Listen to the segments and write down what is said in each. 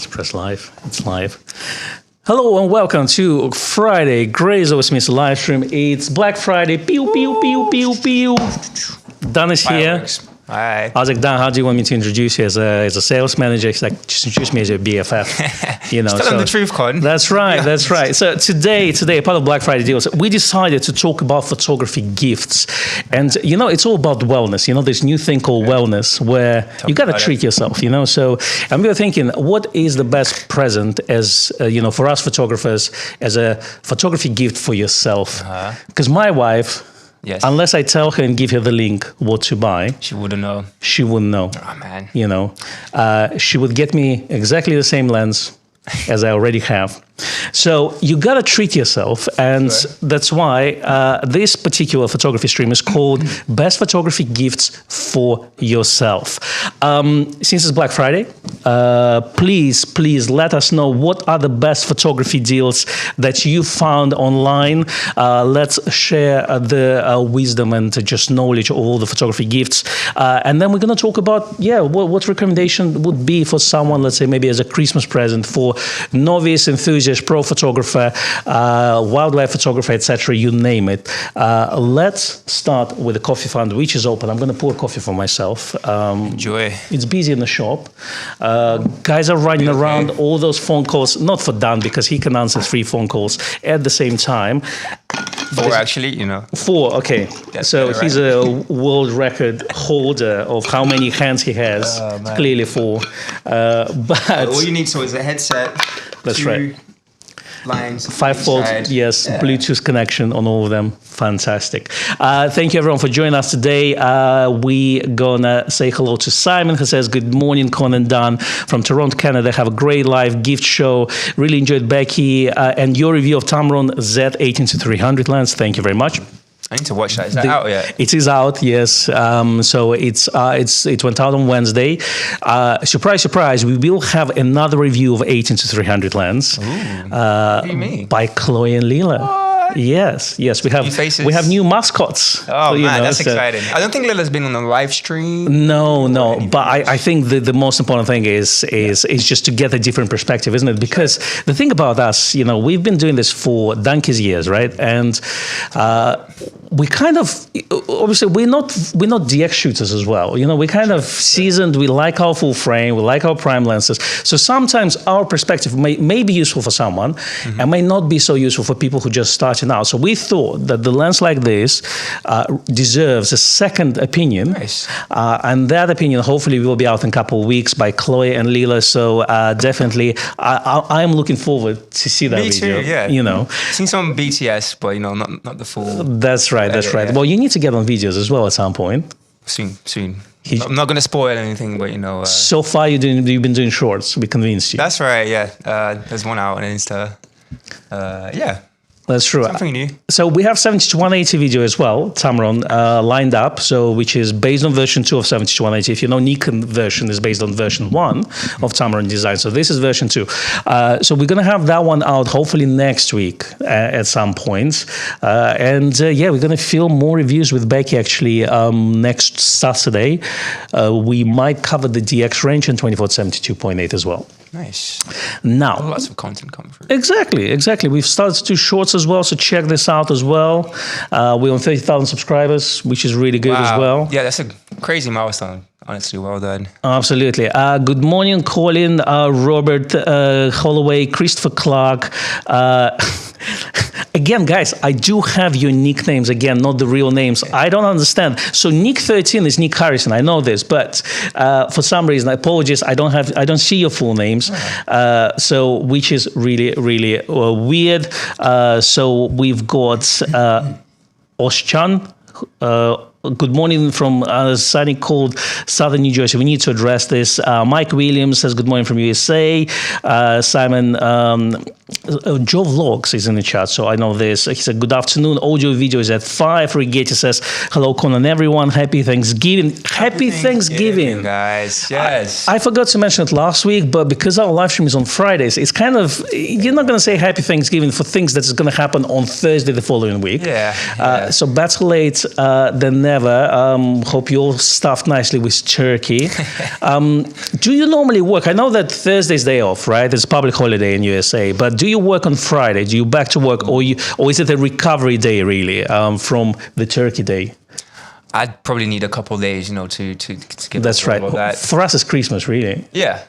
Let's press live. It's live. Hello and welcome to Friday Grays over Smith's live stream. It's Black Friday. Pew, pew, pew, pew, pew. Dan is here. Hi. I was like, Dan, how do you want me to introduce you as a sales manager? He's like, just introduce me as your BFF. You know, Tell them the truth, Kon. That's right, that's right. So today, part of Black Friday deals, we decided to talk about photography gifts. And, you know, it's all about wellness. You know, this new thing called wellness where you got to treat yourself, you know. So and we were thinking, what is the best present as, you know, for us photographers, as a photography gift for yourself? Because my wife... Yes. Unless I tell her and give her the link what to buy, She wouldn't know. she wouldn't know. Oh, man. You know, she would get me exactly the same lens as I already have. So you gotta treat yourself, and that's why this particular photography stream is called Best Photography Gifts for Yourself. Since it's Black Friday, please let us know what are the best photography deals that you found online. Let's share the wisdom and just knowledge of all the photography gifts, and then we're gonna talk about what recommendation would be for someone, let's say maybe as a Christmas present for novice, enthusiast, pro photographer, wildlife photographer, etc. You name it. Let's start with the coffee fund, which is open. I'm going to pour coffee for myself. Enjoy. It's busy in the shop. Guys are running around. All those phone calls, not for Dan because he can answer 3 phone calls at the same time. 4 actually, you know. 4, okay. That's so better, he's a world record holder of how many hands he has. Clearly 4. But all you need is a headset. That's 2 right. lines. 5-fold, yes, Bluetooth connection on all of them. Fantastic. Thank you everyone for joining us today. We gonna say hello to Simon, who says, good morning, Kon and Dan from Toronto, Canada. Have a great live gift show. Really enjoyed Becky and your review of Tamron Z18-300 lens. Thank you very much. I need to watch that. Is that out yet? It is out, yes. So it went out on Wednesday. Surprise, surprise! We will have another review of 18-300 lens by Chloe and Leela. Yes, we have new mascots. Oh, so, man, that's exciting. I don't think Lila's been on a live stream. No, but I think the most important thing is just to get a different perspective, isn't it? Because the thing about us, you know, we've been doing this for donkey's years, right? And we kind of, obviously, we're not DX shooters as well. You know, we kind of seasoned. We like our full frame. We like our prime lenses. So sometimes our perspective may be useful for someone and may not be so useful for people who just starting out. So we thought that the lens like this deserves a second opinion. Nice. And that opinion hopefully will be out in a couple of weeks by Chloe and Leela. So definitely, I'm looking forward to see that video. Me too, yeah. You know. Seen some BTS, but, you know, not the full... That's right. Yeah. Well, you need to get on videos as well at some point. Soon. I'm not going to spoil anything, but, you know... so far, you've been doing shorts. We convinced you. That's right, yeah. There's one out on Insta. Yeah. That's true. Something new. So we have 70-180 video as well, Tamron, lined up, so which is based on version 2 of 70-180. If you know, Nikon version is based on version 1 of Tamron design. So this is version 2. So we're going to have that one out hopefully next week at some point. We're going to film more reviews with Becky actually next Saturday. We might cover the DX range and 24-72.8 as well. Nice. Now, lots of content coming through. Exactly. We've started to do shorts as well, so check this out as well. We're on 30,000 subscribers, which is really good as well. Yeah, that's a crazy milestone. Honestly, well done. Absolutely. Good morning, Colin, Robert Holloway, Christopher Clark. Again, guys, I do have your nicknames, again, not the real names. I don't understand. So Nick 13 is Nick Harrison. I know this, but for some reason, I apologize. I don't see your full names. So which is really, really weird. So we've got Oshchan. Good morning from sunny, cold southern New Jersey. We need to address this. Mike Williams says good morning from USA. Simon Joe Vlogs is in the chat, so I know this. He said, good afternoon. Audio video is at 5. Rigetti says, hello, Kon and everyone. Happy Thanksgiving. Happy Thanksgiving. Guys. Yes. I forgot to mention it last week, but because our live stream is on Fridays, it's kind of, you're not going to say Happy Thanksgiving for things that's going to happen on Thursday the following week. Yeah. So better late than never. Hope you all stuffed nicely with turkey. Do you normally work? I know that Thursday's day off, right? It's a public holiday in USA, but do you work on Friday? Do you back to work, or is it a recovery day really from the turkey day? I'd probably need a couple of days, to get. That's right. That. For us, it's Christmas, really. Yeah.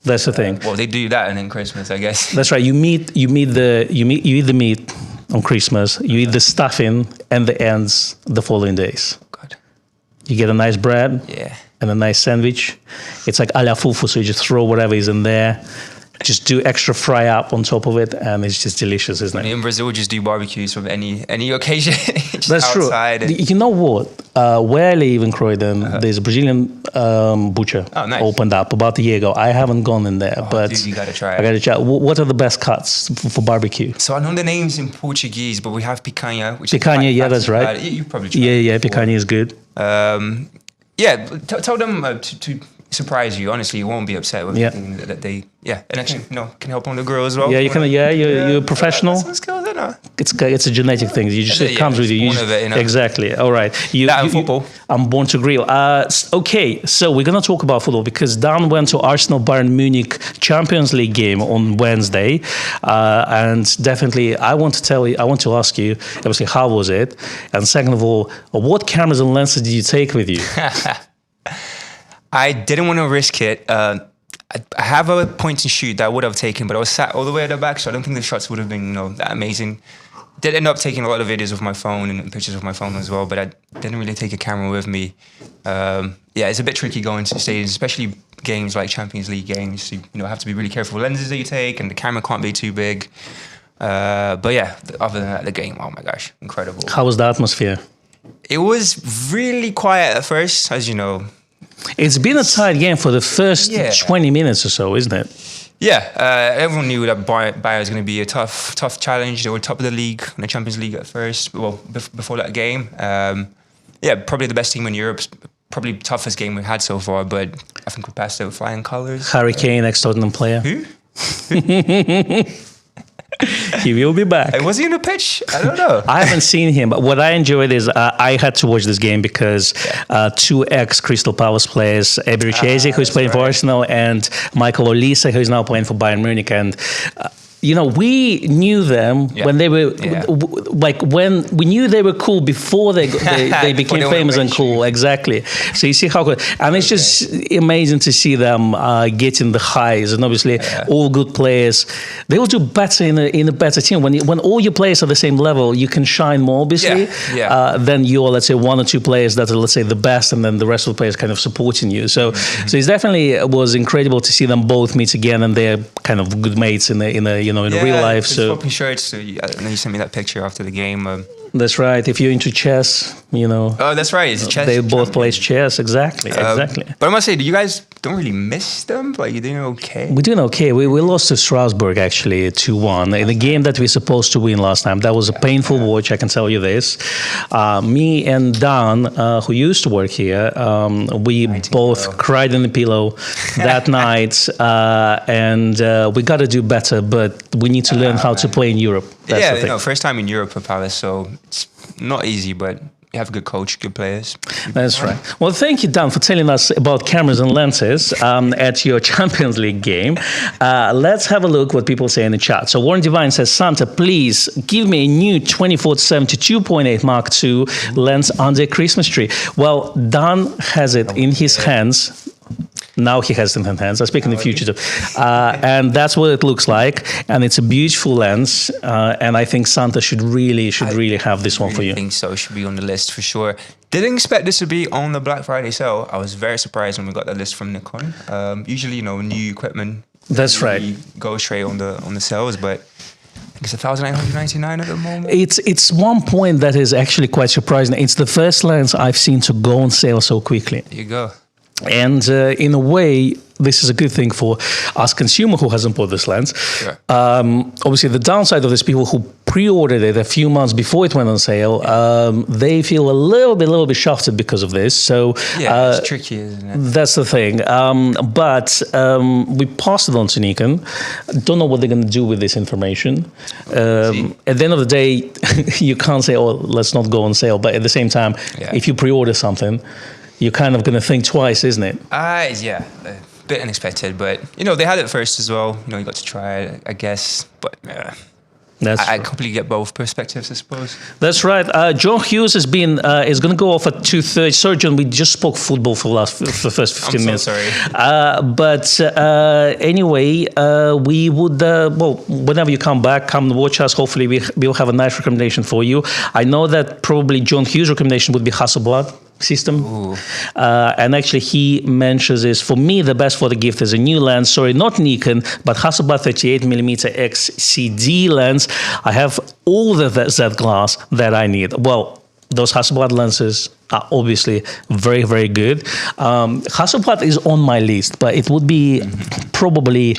That's the thing. Well, they do that, and then Christmas, I guess. That's right. You eat the meat on Christmas. You eat the stuffing and the ends the following days. God. You get a nice bread. Yeah. And a nice sandwich. It's like a la fufu, so you just throw whatever is in there. Just do extra fry up on top of it, and it's just delicious, isn't it? In Brazil, we just do barbecues from any occasion. Just That's outside. True. You know what? Where I live in Croydon, there's a Brazilian butcher opened up about a year ago. I haven't gone in there, but dude, you gotta try it. I gotta try. What are the best cuts for barbecue? So I know the names in Portuguese, but we have picanha. Picanha, yeah, that's right. You probably tried Yeah, picanha is good. Tell them to surprise you. Honestly, you won't be upset with anything that they. Yeah, and actually, can help on the grill as well. Yeah, you can. Yeah, you're a professional. Some skills, I know. It's a genetic thing. You just it comes with you. Exactly. All right. Football. I'm born to grill. Okay, so we're gonna talk about football because Dan went to Arsenal Bayern Munich Champions League game on Wednesday, and definitely I want to ask you, obviously, how was it? And second of all, what cameras and lenses did you take with you? I didn't want to risk it. I have a point and shoot that I would have taken, but I was sat all the way at the back, so I don't think the shots would have been, that amazing. Did end up taking a lot of videos with my phone and pictures with my phone as well, but I didn't really take a camera with me. It's a bit tricky going to stadiums, especially games like Champions League games. You have to be really careful with lenses that you take, and the camera can't be too big. But yeah, other than that, the game, oh my gosh, incredible. How was the atmosphere? It was really quiet at first, as you know. It's been a tight game for the first 20 minutes or so, isn't it? Yeah, everyone knew that Bayern was going to be a tough challenge. They were top of the league, in the Champions League at first, well, before that game. Probably the best team in Europe, probably toughest game we've had so far, but I think we passed it with flying colours. Harry Kane, ex-Tottenham player. Who? He will be back. Was he in the pitch? I don't know. I haven't seen him, but what I enjoyed is I had to watch this game because two ex-Crystal Palace players, Eber Chesik, who's playing for Arsenal, and Michael Olise, who's now playing for Bayern Munich, and we knew them when they were when we knew they were cool before they became famous and cool. Exactly. So you see how good, and it's just amazing to see them getting the highs. And obviously, all good players, they will do better in a better team. When all your players are the same level, you can shine more obviously than your, let's say, one or two players that are, let's say, the best, and then the rest of the players kind of supporting you. So it's definitely was incredible to see them both meet again, and they're kind of good mates in real life. So swapping shirts. I know you sent me that picture after the game. That's right. If you're into chess, Oh, that's right. It's a chess. They both play chess. Exactly. But I must say, you guys don't really miss them? Like, you're doing okay? We're doing okay. We lost to Strasbourg, actually, 2-1. In a game that we were supposed to win last time. That was a painful watch, I can tell you this. Me and Dan, who used to work here, we both cried in the pillow that night. And we got to do better, but we need to learn how to play in Europe. That's the thing. First time in Europe for Palace, so it's not easy, but you have a good coach, good players. That's right. Well, thank you, Dan, for telling us about cameras and lenses at your Champions League game. Let's have a look what people say in the chat. So Warren Divine says, Santa, please give me a new 24-70 2.8 Mark II lens under a Christmas tree. Well, Dan has it in his hands. Now he has it in his hands. I speak in the future too. And that's what it looks like. And it's a beautiful lens. And I think Santa should really have this one for you. I think so. It should be on the list for sure. Didn't expect this to be on the Black Friday sale. I was very surprised when we got the list from Nikon. Usually, new equipment. That's right. Go straight on the sales, but I think it's 1,899 at the moment. It's one point that is actually quite surprising. It's the first lens I've seen to go on sale so quickly. There you go. And in a way, this is a good thing for us consumer who hasn't bought this lens. Sure. Obviously, the downside of this, people who pre-ordered it a few months before it went on sale, they feel a little bit shafted because of this. So yeah, it's tricky, isn't it? that's the thing. But we passed it on to Nikon. Don't know what they're going to do with this information. At the end of the day, you can't say, "Oh, let's not go on sale." But at the same time, if you pre-order something, you're kind of going to think twice, isn't it? Yeah, a bit unexpected, but they had it first as well. You got to try it, I guess. But I completely get both perspectives, I suppose. That's right. John Hughes is going to go off at 2:30. Sorry, John, we just spoke football for the first 15 minutes. I'm so sorry. But anyway, we would, whenever you come back, come watch us. Hopefully we'll have a nice recommendation for you. I know that probably John Hughes' recommendation would be Hasselblad system. And actually he mentions this, for me the best for the gift is a new lens, sorry, not Nikon, but Hasselblad 38mm XCD lens. I have all the Z glass that I need. Well, those Hasselblad lenses are obviously very, very good. Hasselblad is on my list, but it would be probably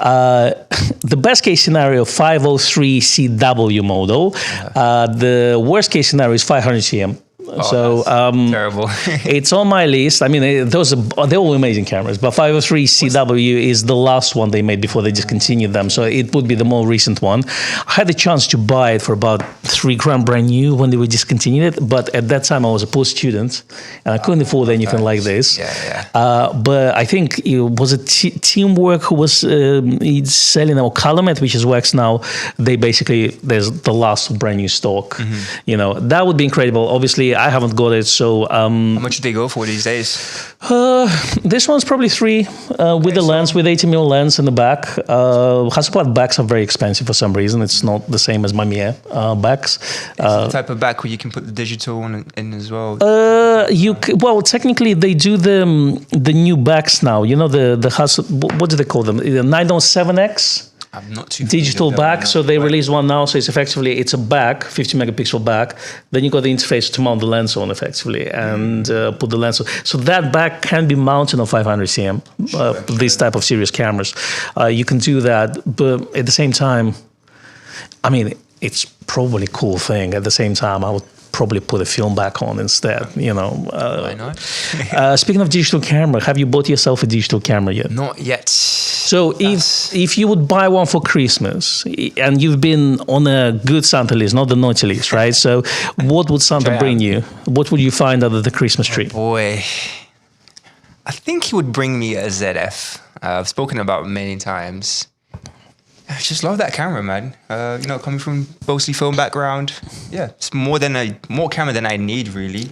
the best case scenario 503 CW model. The worst case scenario is 500 CM. So terrible. It's on my list. I mean, they're all amazing cameras, but 503 CW is the last one they made before they discontinued them. So it would be the more recent one. I had the chance to buy it for about $3,000 brand new when they were discontinued it, but at that time I was a poor student and I couldn't afford anything like this. But I think it was a Teamwork who was selling our Calumet, which is Wax now. There's the last brand new stock. That would be incredible. Obviously, I haven't got it, so... How much do they go for these days? This one's probably $3 with the lens, with 80mm lens in the back. Hasselblad backs are very expensive for some reason. It's not the same as Mamiya backs. The type of back where you can put the digital one in as well. Well, technically they do the new backs now. What do they call them? The 907X. I'm not too digital back, so they released one now. So it's a back, 50 megapixel back. Then you got the interface to mount the lens on effectively and put the lens on. So that back can be mounted on 500 cm. This type of serious cameras, you can do that. But at the same time, I mean, it's probably a cool thing. At the same time, I would probably put a film back on instead. Why not? Speaking of digital camera, have you bought yourself a digital camera yet? Not yet. So if you would buy one for Christmas, and you've been on a good Santa list, not the naughty list, right? So what would Santa bring you? What would you find under the Christmas tree? Boy, I think he would bring me a ZF. I've spoken about it many times. I just love that camera, man. Coming from mostly film background, it's more camera than I need, really.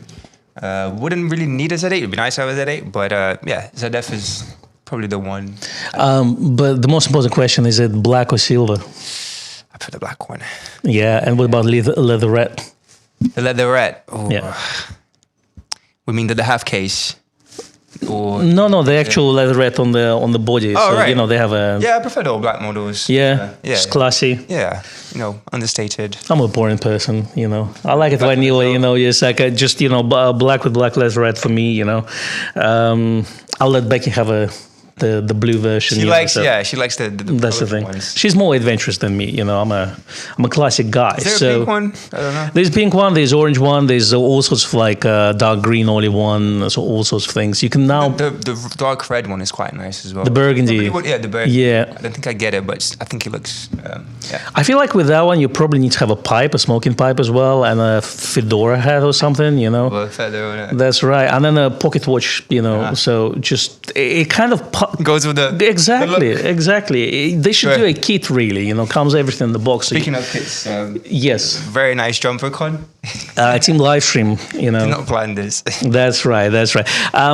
Wouldn't really need a Z8. It'd be nice to have a Z8, but ZF is probably the one. But the most important question is it black or silver? I put the black one. Yeah, and what about leatherette? The leatherette. Oh. Yeah. We mean the half case. Or no, the actual leatherette on the body. Oh, so, right. They have a... Yeah, I prefer the all black models. It's classy. Yeah, understated. I'm a boring person, I like it when it's like black with black leatherette for me, I'll let Becky have the blue version. She likes the that's the thing. ones. She's more adventurous than me. I'm a classic guy. Is there a pink one? I don't know. There's pink one. There's orange one. There's all sorts of dark green olive one. So all sorts of things. You can now the dark red one is quite nice as well. The burgundy. The burgundy. Yeah. I don't think I get it, but I think it looks. I feel like with that one, you probably need to have a smoking pipe as well, and a fedora hat or something. Well, fedora. That's right, and then a pocket watch. So just it kind of goes with the exactly. They should do a kit, really. Comes everything in the box. Speaking of kits, yes, very nice jumper, Kon. Team Livestream. Did not plan this. That's right.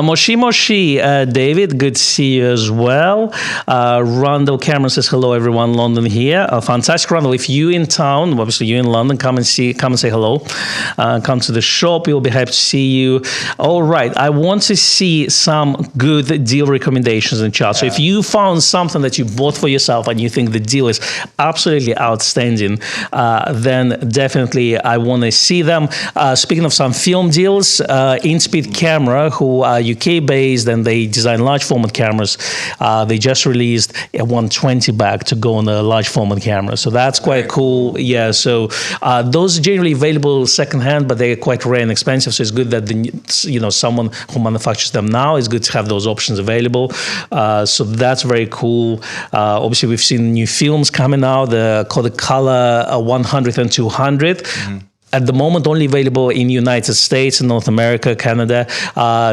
Moshi, David, good to see you as well. Randall Cameron says hello, everyone. London here. Fantastic, Randall. If you in town, obviously you're in London, come and say hello. Come to the shop. We'll be happy to see you. All right. I want to see some good deal recommendations. questions in the chat. So if you found something that you bought for yourself and you think the deal is absolutely outstanding, then definitely I want to see them. Speaking of some film deals, InSpeed Camera, who are UK based and they design large format cameras, they just released a 120 bag to go on a large format camera. So that's quite cool. Yeah. So those are generally available secondhand, but they're quite rare and expensive. So it's good that someone who manufactures them now, it's good to have those options available. So that's very cool. Obviously, we've seen new films coming out, the Color 100 and 200. Mm-hmm. At the moment, only available in United States, North America, Canada.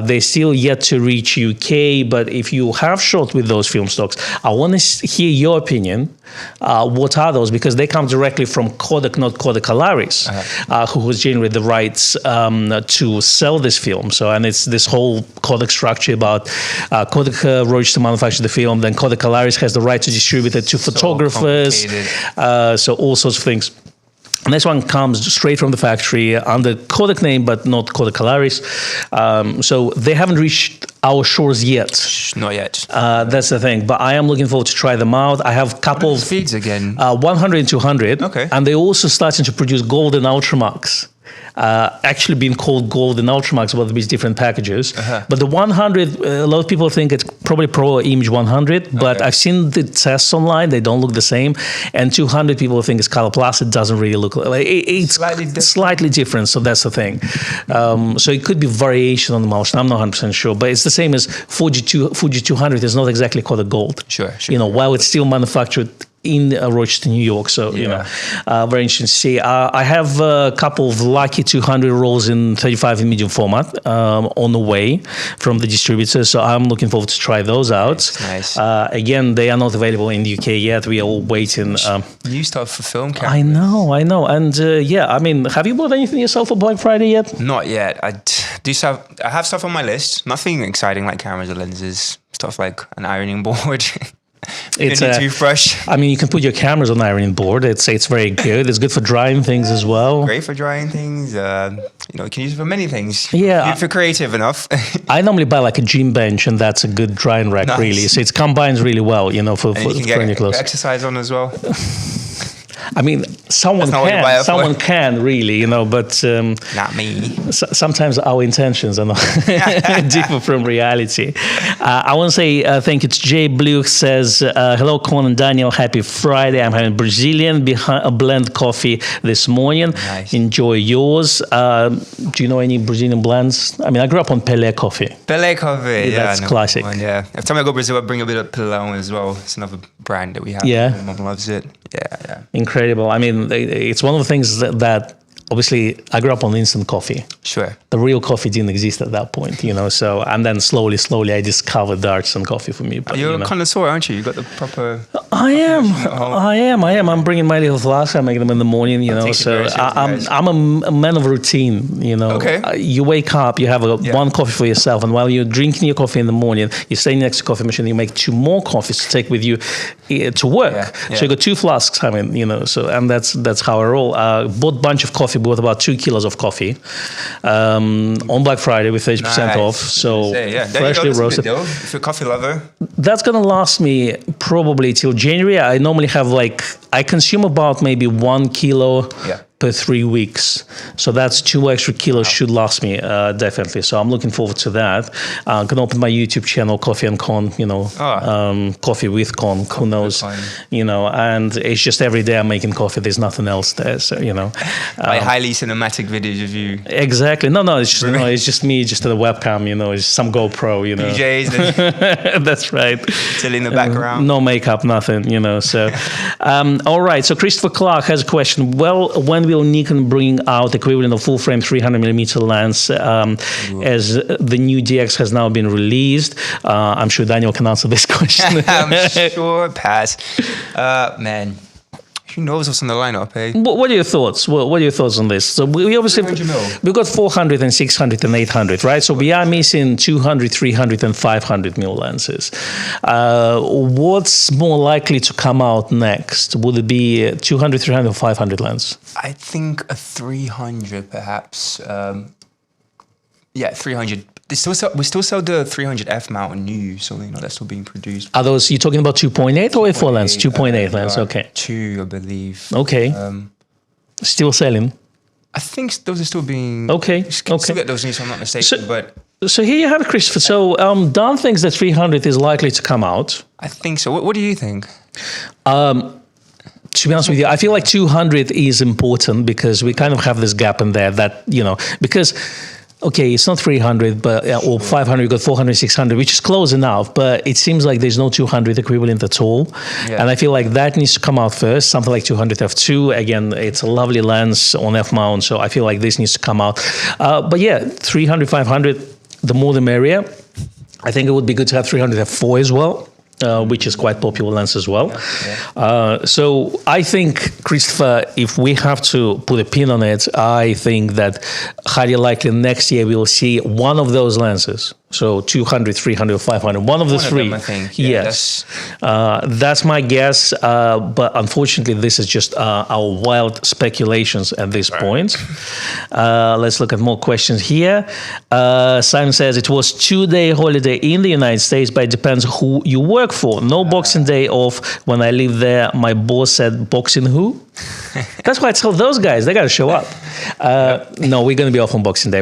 They're still yet to reach UK. But if you have shot with those film stocks, I want to hear your opinion. What are those? Because they come directly from Kodak, not Kodak Alaris, who has generated the rights to sell this film. So, and it's this whole Kodak structure about Kodak wrote to manufacture the film, then Kodak Alaris has the right to distribute it to photographers. So all sorts of things. And this one comes straight from the factory under Kodak name, but not Kodak Alaris. So they haven't reached our shores yet. Not yet. That's the thing. But I am looking forward to try them out. I have a couple of speeds again. 100 and 200. Okay. And they're also starting to produce golden Ultramax. Actually being called Gold and Ultramax, both of these different packages. But the 100, a lot of people think it's probably Pro Image 100, but I've seen the tests online, they don't look the same. And 200 people think it's Color Plus, it doesn't really look like it's slightly different, so that's the thing. So it could be variation on the emulsion, I'm not 100% sure, but it's the same as Fuji 200 is not exactly called a gold. Sure. While it's still manufactured in Rochester, New York. So, very interesting to see. I have a couple of Lucky 200 rolls in 35 in medium format on the way from the distributor. So I'm looking forward to try those out. Nice. Again, they are not available in the UK yet. We are all waiting. New stuff for film cameras. I know. And have you bought anything yourself for Black Friday yet? Not yet. I have stuff on my list. Nothing exciting like cameras or lenses. Stuff like an ironing board. It's a toothbrush. You can put your cameras on the ironing board. It's very good. It's good for drying things as well. Great for drying things. You can use it for many things. Yeah. If you're creative enough. I normally buy like a gym bench, and that's a good drying rack, really. So it combines really well, for your clothes. Exercise on as well. Someone can really, but not me. Sometimes our intentions are not differ from reality. I want to say thank you to Jay Blue, says hello Kon and Daniel, happy Friday. I'm having Brazilian blend coffee this morning. Nice. Enjoy yours. Do you know any Brazilian blends? I grew up on Pelé coffee. Pelé coffee, that's classic. Every time I go to Brazil, I bring a bit of Pelé as well. It's another brand that we have. Yeah, my mom loves it. Yeah. Incredible. It's one of the things that obviously I grew up on instant coffee. Sure. The real coffee didn't exist at that point, so, and then slowly I discovered the artisan coffee for me. But, you're a connoisseur, aren't you? You got the proper... I am. I'm bringing my little flask. I make them in the morning, so I'm a man of routine, Okay. You wake up, you have one coffee for yourself, and while you're drinking your coffee in the morning, you stay next to the coffee machine, you make 2 more coffees to take with you to work. Yeah. So you got 2 flasks, so, and that's how I roll. Bought a bunch of coffee, bought about 2 kilos of coffee on Black Friday with 30% off. So freshly roasted. If you're a coffee lover, that's gonna last me probably till January. I normally have I consume about maybe 1 kilo per 3 weeks. So that's 2 extra kilos should last me definitely. So I'm looking forward to that. I'm gonna open my YouTube channel, Koffee and Kon. Coffee with Kon. Who knows? And it's just every day I'm making coffee. There's nothing else there. So highly cinematic videos of you. Exactly. No. It's just me, just to the webcam. It's some GoPro. DJs. That's right. Still in the background. No makeup, nothing. So. All right. So Christopher Clark has a question. Well, when will Nikon bring out equivalent of full-frame 300mm lens as the new DX has now been released? I'm sure Daniel can answer this question. I'm sure. Pass. Man. Who knows what's on the lineup, eh? What are your thoughts? What are your thoughts on this? So we obviously we've got 400 and 600 and 800, right? So we are missing 200, 300 and 500mm lenses. What's more likely to come out next? Would it be 200, 300 or 500 lens? I think a 300 perhaps. 300 we still sell the 300F mount new, so that's still being produced. Are those, you're talking about 2.8 or f4 lens? 2.8 lens, okay. 2, I believe. Okay. Still selling? I think those are still being... Okay, you can still get those new, if I'm not mistaken, So here you have it, Christopher. So Dan thinks that 300 is likely to come out. I think so. What do you think? To be honest with you, I feel like 200 is important because we kind of have this gap in there that, because, okay, it's not 300, but or 500, you got 400, 600, which is close enough, but it seems like there's no 200 equivalent at all. Yeah. And I feel like that needs to come out first, something like 200 f2. Again, it's a lovely lens on f-mount, so I feel like this needs to come out. But yeah, 300, 500, the more the merrier. I think it would be good to have 300 f4 as well. Which is quite popular lens as well. Yeah. So I think, Christopher, if we have to put a pin on it, I think that highly likely next year we will see one of those lenses. So 200, 300, 500, one of the three. Them, I think. Yeah, yes. That's my guess. But unfortunately, this is just our wild speculations at this point. Let's look at more questions here. Simon says it was 2-day holiday in the United States, but it depends who you work for. No Boxing Day off. When I lived there, my boss said, "Boxing who?" That's why I tell those guys, they got to show up. No, we're going to be off on Boxing Day.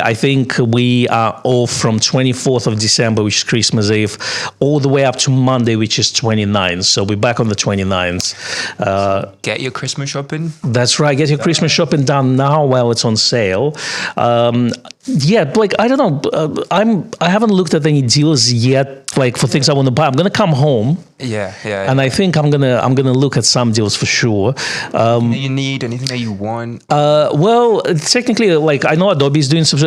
I think we are off from 24th of December, which is Christmas Eve, all the way up to Monday, which is 29th. So we're back on the 29th. Get your Christmas shopping. That's right. Get your Christmas shopping done now while it's on sale. Yeah, I don't know. I haven't looked at any deals yet, for things I want to buy. I'm going to come home. Yeah. And I think I'm gonna look at some deals for sure. Anything that you need, anything that you want? Well, technically, I know Adobe is doing some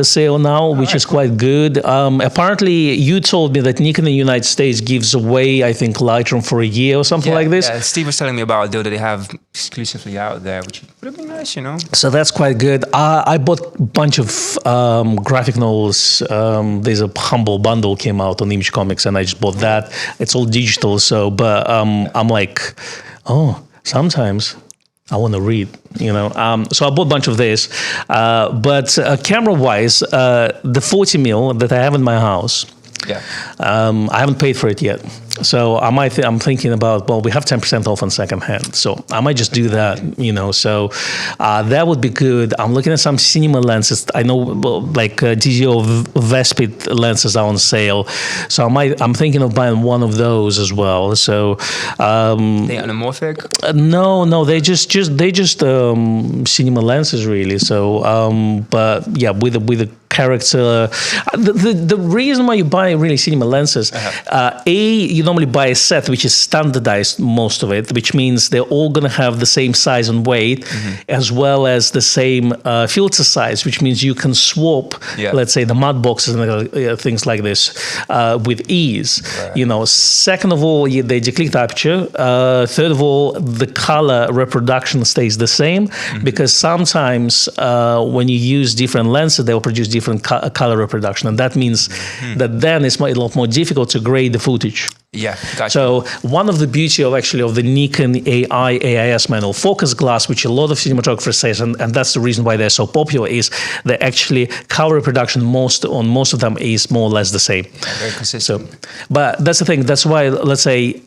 sale now, which is quite good. Apparently, you told me that Nikon in the United States gives away, I think, Lightroom for a year or something like this. Yeah, Steve was telling me about a deal that they have exclusively out there, which would have been nice, So that's quite good. I bought a bunch of graphic novels. There's a Humble bundle came out on Image Comics, and I just bought that. It's all digital, but I'm like, sometimes I want to read, So I bought a bunch of this, but camera-wise, the 40mm that I have in my house, I haven't paid for it yet. So I'm thinking about, we have 10% off on secondhand. So I might just do that, So that would be good. I'm looking at some cinema lenses. I know DJO Vespid lenses are on sale. So I'm thinking of buying one of those as well. So they anamorphic? No, they just cinema lenses really. So but yeah, with a character. The reason why you buy really cinema lenses, you normally buy a set which is standardized, most of it, which means they're all going to have the same size and weight, as well as the same filter size, which means you can swap, let's say, the mud boxes and things like this with ease. Right. Second of all, they declick aperture. Third of all, the color reproduction stays the same, because sometimes when you use different lenses, they'll produce different color reproduction, and that means that then it's a lot more difficult to grade the footage. Yeah, gotcha. So one of the beauty of the Nikon AIS manual focus glass, which a lot of cinematographers say, and that's the reason why they're so popular, is that actually color reproduction most of them is more or less the same. Very consistent. So, but that's the thing. That's why, let's say,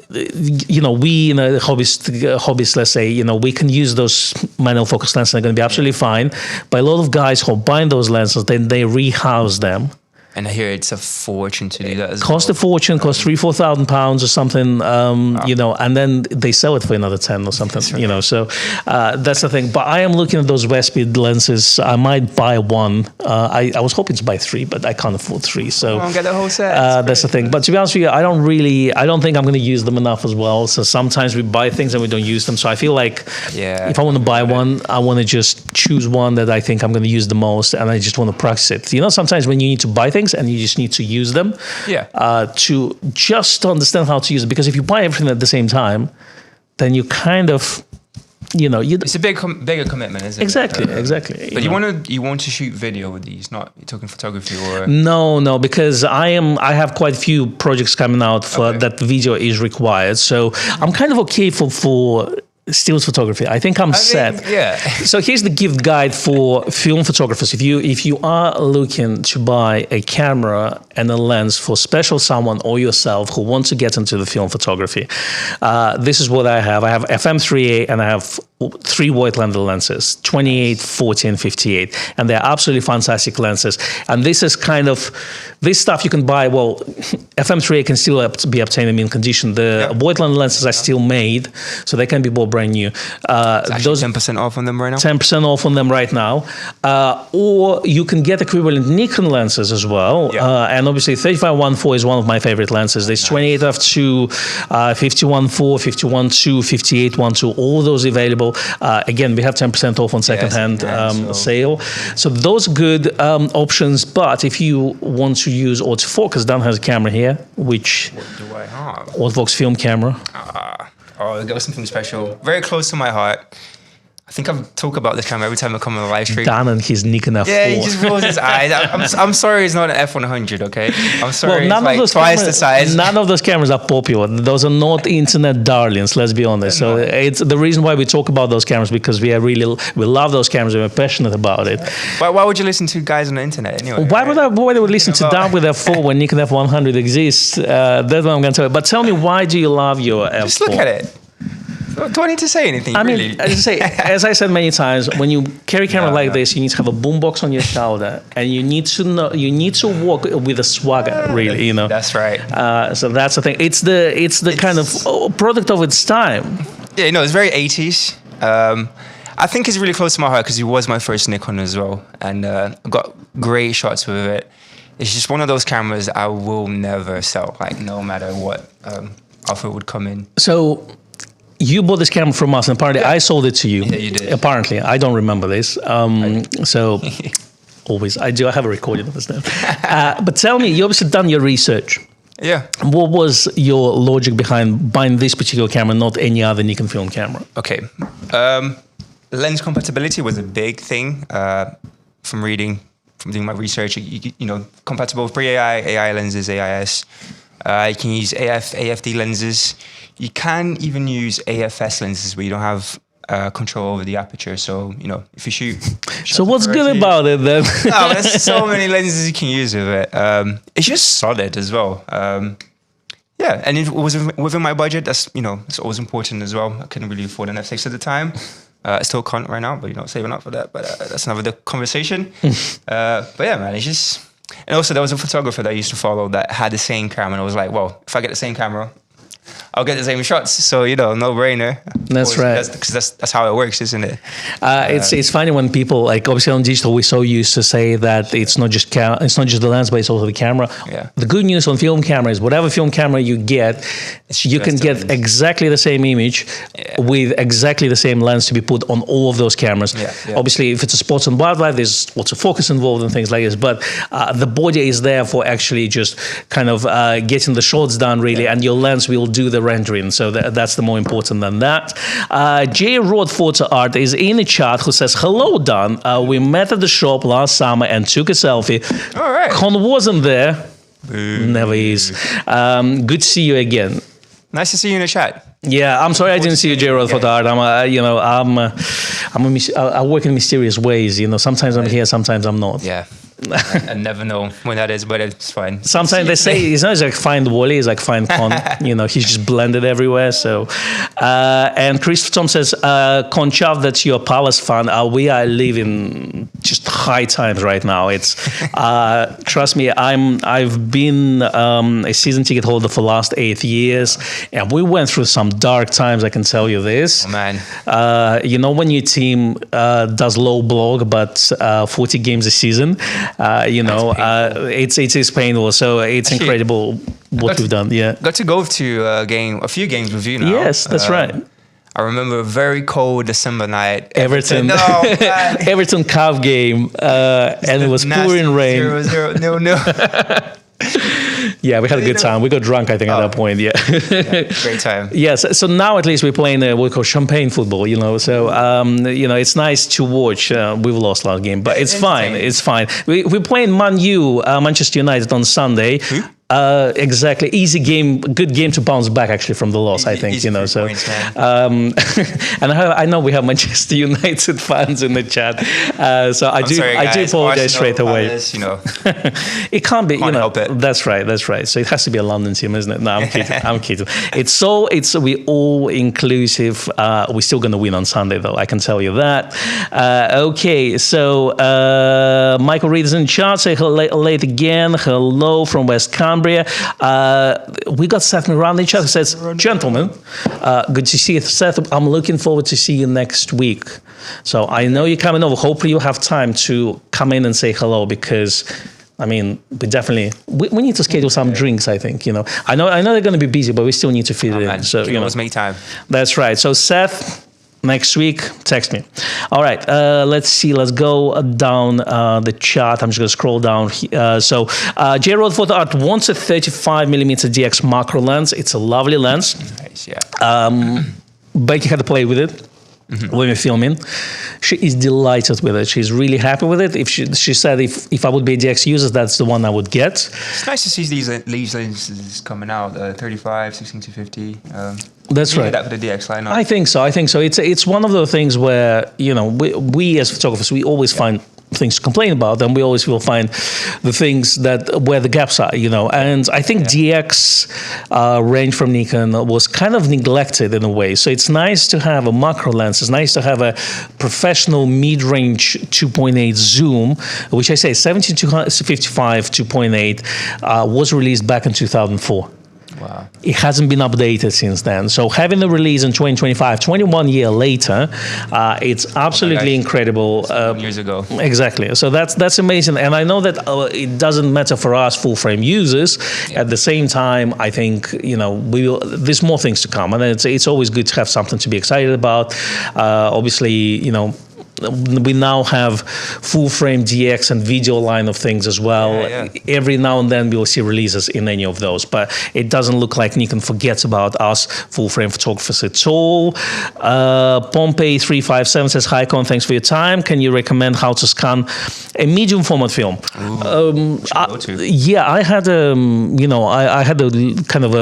we hobbyists, let's say, we can use those manual focus lenses. They're going to be absolutely fine. But a lot of guys who are buying those lenses, then they rehouse them. And I hear it's a fortune to do that as cost well. a fortune, cost £3,000-4,000 or something, and then they sell it for another 10 or something, So that's the thing. But I am looking at those Vespid lenses. I might buy one. I was hoping to buy 3, but I can't afford 3. So get the whole set. That's the thing. But to be honest with you, I don't think I'm going to use them enough as well. So sometimes we buy things and we don't use them. So I feel like if I want to buy one, I want to just choose one that I think I'm going to use the most, and I just want to practice it. Sometimes when you need to buy things and you just need to use them to just understand how to use it. Because if you buy everything at the same time, then you kind of, it's a bigger commitment, isn't it? Exactly. But you want to shoot video with these, not you're talking photography or? No, because I have quite a few projects coming out for that video is required. So I'm kind of okay for Stills photography. I think I'm set. Yeah. So here's the gift guide for film photographers. If you are looking to buy a camera and a lens for special someone or yourself who wants to get into the film photography, this is what I have. I have FM3A and I have 3 wide lens lenses, 28, 40, and 58, and they're absolutely fantastic lenses. And this is kind of this stuff you can buy. Well, FM3A can still be obtained in mint condition. The wide lens lenses are still made, so they can be bought brand new. Those 10% off on them right now. 10% off on them right now, or you can get equivalent Nikon lenses as well. And obviously, 35-1.4 is one of my favorite lenses. There's 28 f2, 51.4, 51.2, 58.1.2, all those available. Again, we have 10% off on secondhand sale. So those good options. But if you want to use autofocus, Dan has a camera here, which what do I have? Autofocus film camera. That was something special, very close to my heart. I think I've talked about this camera every time I come on the live stream. Dan and his Nikon F4. Yeah, he just rolls his eyes. I'm sorry it's not an F100, okay? I'm sorry well, it's twice the size. None of those cameras are popular. Those are not internet darlings, let's be honest. So it's the reason why we talk about those cameras, because we love those cameras and we're passionate about it. Why would you listen to guys on the internet anyway? Why would I listen to Dan with F4 when Nikon F100 exists? That's what I'm going to tell you. But tell me, why do you love your F4? Just look at it. Do I need to say anything? I mean, really? as I said many times, when you carry a camera like this, you need to have a boombox on your shoulder, and you need to walk with a swagger, really. You know. That's right. So that's the thing. It's the kind of product of its time. Yeah, it's very 80s. I think it's really close to my heart because it was my first Nikon as well, and I got great shots with it. It's just one of those cameras I will never sell, like no matter what offer would come in. So. You bought this camera from us, and apparently I sold it to you. Yeah, you did. Apparently, I don't remember this. So, always, I do. I have a recording of this now. But tell me, you obviously done your research. Yeah. What was your logic behind buying this particular camera, not any other Nikon film camera? Okay. Lens compatibility was a big thing from doing my research. Compatible with pre-AI, AI lenses, AIS. You can use AFD lenses. You can even use AFS lenses where you don't have control over the aperture. So, if you shoot... So what's good about it then? There's so many lenses you can use with it. It's just solid as well. And it was within my budget. That's, it's always important as well. I couldn't really afford an F6 at the time. I still can't right now, but, saving up for that. But that's another conversation. But yeah, man, it's just... And also, there was a photographer that I used to follow that had the same camera. And I was like, well, if I get the same camera, I'll get the same shots. So, no brainer. That's right. Because that's how it works, isn't it? It's funny when people, like, obviously on digital, we're so used to say that it's not just the lens, but it's also the camera. Yeah. The good news on film camera is whatever film camera you get, you can get exactly the same image with exactly the same lens to be put on all of those cameras. Yeah. Obviously, if it's a sports and wildlife, there's lots of focus involved and things like this. But the body is there for actually just kind of getting the shots done, really, and your lens will do the rendering. So that's the more important than that. J. Rod Photo Art is in the chat who says, hello, Dan. We met at the shop last summer and took a selfie. All right. Kon wasn't there. Never is. Good to see you again. Nice to see you in the chat. Yeah, I'm sorry I didn't see you, J. Rod Photo Art. I work in mysterious ways. Sometimes I'm here, sometimes I'm not. Yeah. I never know when that is, but it's fine. Sometimes they say it's not like find Wally, it's like find Kon. He's just blended everywhere. So, and Chris Tom says, Kon Chav, that's your Palace fan. We are living just high times right now. It's trust me, I've been a season ticket holder for the last 8 years, and we went through some dark times. I can tell you this. Oh, man. When your team does low blog but 40 games a season. It's painful. So it's actually incredible what we've done. Yeah, got to go to a few games with you now. Yes, that's right. I remember a very cold December night. Everton Everton Cup game, and it was pouring rain. 0-0. Yeah, we had a good time. We got drunk, I think, at that point. Yeah. Great time. Yes. So now at least we're playing what we call champagne football, So, it's nice to watch. We've lost last game, but it's fine. It's fine. We're playing Man U, Manchester United on Sunday. Who? Exactly. Easy game, good game to bounce back actually from the loss, I think, Easy so. points, And I know we have Manchester United fans in the chat. So I do apologize straight away. Palace, It can't be, help it. That's right. So it has to be a London team, isn't it? No, I'm kidding. We all inclusive. We're still going to win on Sunday, though. I can tell you that. Okay, so Michael Reed is in chat. Say hello late again. Hello from West Cumbria. We got Seth Miranda in chat who says, gentlemen, good to see you. Seth, I'm looking forward to see you next week. So I know you're coming over. Hopefully you have time to come in and say hello because, I mean, we need to schedule some drinks, I think, I know they're going to be busy, but we still need to fit it in. Man, so, let's make time. That's right. So Seth, next week, text me. All right, let's see. Let's go down the chart. I'm just going to scroll down. J Road Photo Art wants a 35mm DX macro lens. It's a lovely lens. Nice, yeah. Becky had to play with it. Mm-hmm. When we're filming, she is delighted with it. She's really happy with it. If she said if I would be a DX user, that's the one I would get. It's nice to see these lenses coming out. 35, 16-50. That's right. That with the DX lineup. I think so. It's one of the things where we as photographers we always find things to complain about, and we always will find the things where the gaps are, And I think DX range from Nikon was kind of neglected in a way. So it's nice to have a macro lens. It's nice to have a professional mid-range 2.8 zoom, which I say 17-55 2.8 was released back in 2004. Wow. It hasn't been updated since then. So having the release in 2025, 21 years later, it's absolutely incredible. Years ago. Exactly. So that's amazing. And I know that it doesn't matter for us full-frame users. Yeah. At the same time, I think, there's more things to come. And it's always good to have something to be excited about. Obviously, we now have full-frame DX and video line of things as well. Yeah. Every now and then we will see releases in any of those, but it doesn't look like Nikon forgets about us full-frame photographers at all. Pompey 357 says, hi Kon, thanks for your time. Can you recommend how to scan a medium format film? I had I had a kind of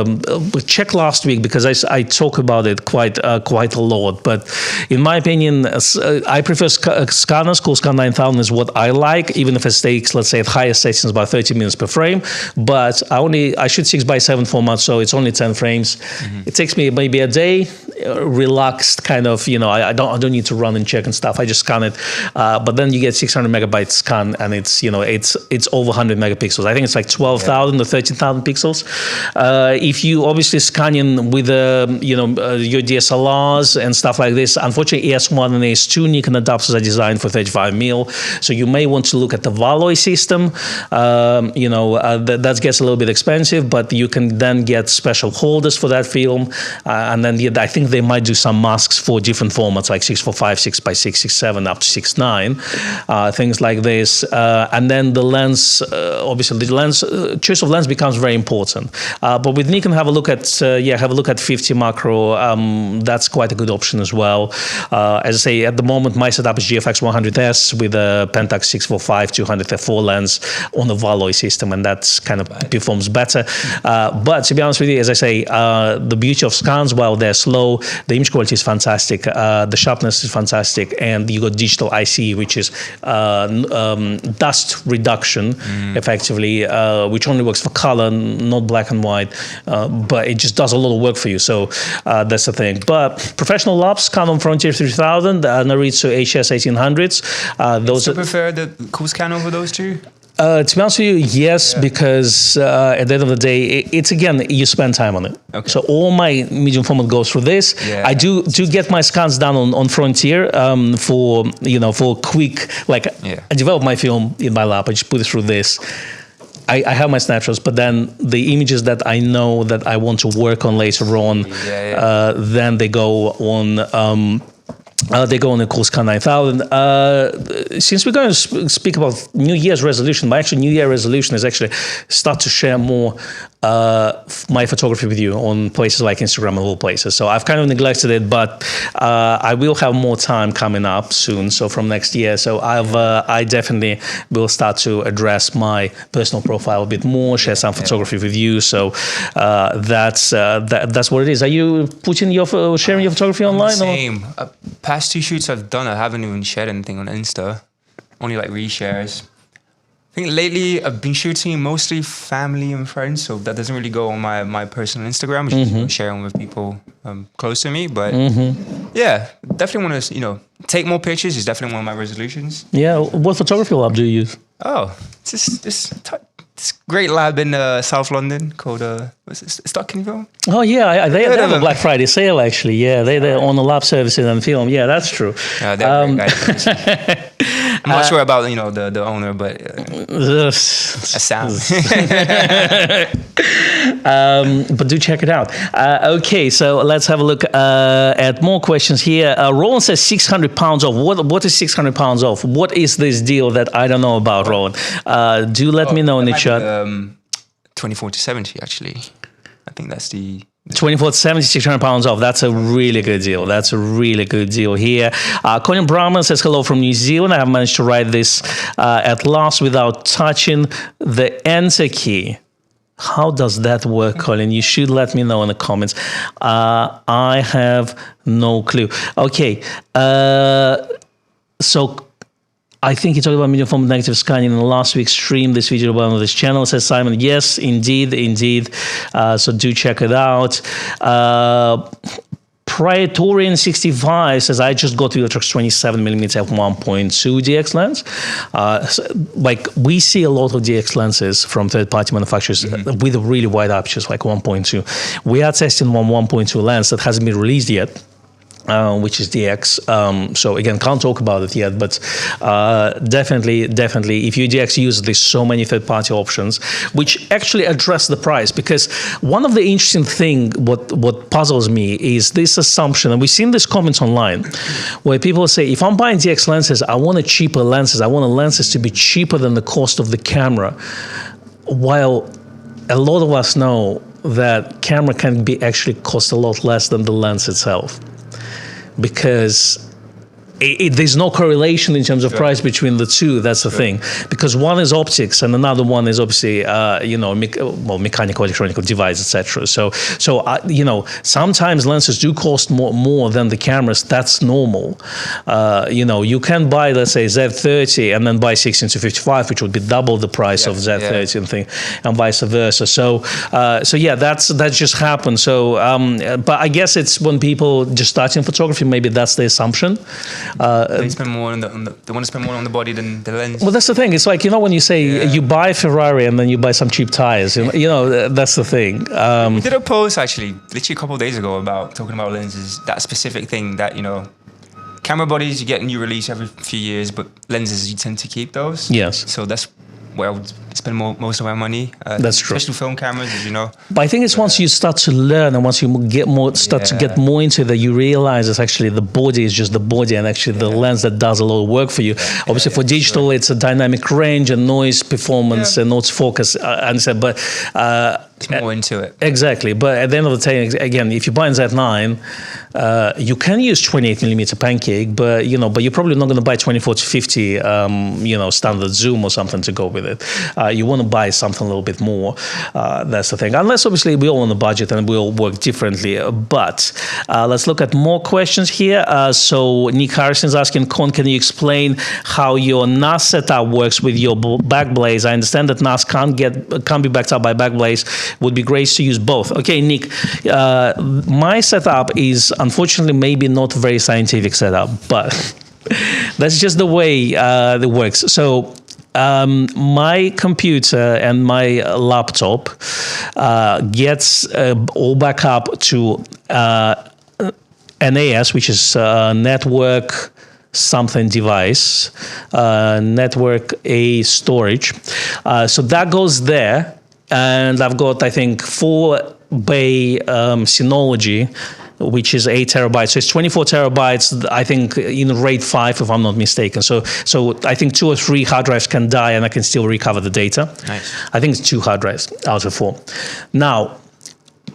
a check last week because I talk about it quite a lot. But in my opinion, I prefer scanners. Scan 9000 is what I like, even if it takes, let's say, at higher settings about 30 minutes per frame. But I shoot 6x7 format, so it's only 10 frames. Mm-hmm. It takes me maybe a day, relaxed kind of. I don't need to run and check and stuff. I just scan it. But then you get 600 megabyte scan, and it's over 100 megapixels. I think it's like 12,000 or 13,000 pixels. If you obviously scanning with your DSLRs and stuff like this, unfortunately, ES1 and ES2 Nikon adapters are designed for 35mm, so you may want to look at the Valoy system. That gets a little bit expensive, but you can then get special holders for that film, and then I think they might do some masks for different formats like 645, 6x6, 6.7, up to 6.9, things like this. And then the lens, obviously, the lens choice of lens becomes very important. But with Nikon, have a look at 50 macro. That's quite a good option as well. As I say, at the moment, my setup is GFX 100S with a Pentax 645 200 f4 lens on the Valoy system, and that kind of performs better. But to be honest with you, as I say, the beauty of scans, while they're slow, the image quality is fantastic, the sharpness is fantastic, and you got digital IC, which is dust reduction, effectively, which only works for color, not black and white, but it just does a lot of work for you. So that's the thing. But professional labs, Canon Frontier 3000, Naritsu HS 1800s. Those prefer the cool scan over those two? To be honest with you, yes, because at the end of the day, it's again, you spend time on it. Okay. So all my medium format goes through this. Yeah. I do get my scans done on Frontier for quick, I develop my film in my lab, I just put it through this. I have my snapshots, but then the images that I know that I want to work on later on, then they go on. They go on the Scan 9000. Since we're going to speak about New Year's resolution, my actual New Year resolution is actually start to share more my photography with you on places like Instagram and all places. So I've kind of neglected it, but I will have more time coming up soon. So from next year, so I definitely will start to address my personal profile a bit more, share some photography with you. So that's what it is. Are you sharing your photography online? Same. Past 2 shoots I've done, I haven't even shared anything on Insta. Only like reshares. I think lately I've been shooting mostly family and friends, so that doesn't really go on my personal Instagram, which is sharing with people close to me. But yeah, definitely want to take more pictures. Is definitely one of my resolutions. Yeah, what photography lab do you use? Oh, it's this great lab in South London called Stock Can Film. Oh yeah, they have a Black Friday sale actually. Yeah, they're on the lab services and film. Yeah, that's true. They're great guys. I'm not sure about the owner, but a sound. But do check it out. Okay, so let's have a look at more questions here. Roland says £600 off. What is £600 off? What is this deal that I don't know about, Roland? Do let me know in the chat. 24 to 70 actually. I think that's the 24 to 70, £600 off. That's a really good deal. That's a really good deal here. Colin Brahman says, hello from New Zealand. I have managed to write this at last without touching the enter key. How does that work, Colin? You should let me know in the comments. I have no clue. Okay. So I think you talked about medium format negative scanning in the last week's stream. This video about on this channel, says Simon. Yes, indeed. So do check it out. Praetorian 65 says, I just got Viltrox 27mm f1.2 DX lens. Like we see a lot of DX lenses from third-party manufacturers with really wide apertures, like 1.2. We are testing one 1.2 lens that hasn't been released yet. Which is DX. So again, can't talk about it yet, but definitely, if you DX user, there's so many third-party options, which actually address the price. Because one of the interesting thing, what puzzles me is this assumption, and we've seen this comments online, where people say, if I'm buying DX lenses, I want cheaper lenses. I want the lenses to be cheaper than the cost of the camera. While a lot of us know that camera can be actually cost a lot less than the lens itself. Because there's no correlation in terms of price between the two. That's the thing, because one is optics and another one is obviously mechanical, electronic device, etc. So sometimes lenses do cost more than the cameras. That's normal. You can buy, let's say, Z30 and then buy 16-55, which would be double the price of Z30 and thing, and vice versa. So yeah, that's just happened. So but I guess it's when people just starting photography, maybe that's the assumption. They spend more they want to spend more on the body than the lens. Well, that's the thing. It's like, when you say you buy a Ferrari and then you buy some cheap tires, that's the thing. We did a post actually, literally a couple of days ago, about talking about lenses, that specific thing that, camera bodies, you get a new release every few years, but lenses, you tend to keep those. Yes. So that's where I would spend most of my money. That's true. Especially film cameras, as you know. But I think it's once you start to learn and once you to get more into that, you realize that actually the body is just the body and actually the lens that does a lot of work for you. Obviously for digital, it's a dynamic range and noise performance and autofocus. But it's more into it. Exactly. But at the end of the day, again, if you buy an Z9, you can use 28mm pancake, but you're probably not going to buy 24 to 50, standard zoom or something to go with it. You want to buy something a little bit more. That's the thing. Unless obviously we all on the budget and we all work differently. But let's look at more questions here. So Nick Harrison's asking, Kon, can you explain how your NAS setup works with your back blaze? I understand that NAS can't be backed up by back blaze. Would be great to use both. Okay, Nick, my setup is unfortunately maybe not a very scientific setup, but that's just the way it works. So my computer and my laptop gets all back up to NAS, which is network something device, network A storage. So that goes there. And I've got, I think, 4 bay Synology which is 8 terabytes. So it's 24 terabytes, I think, in RAID 5, if I'm not mistaken. So I think 2 or 3 hard drives can die and I can still recover the data. Nice. I think it's 2 hard drives out of 4. Now,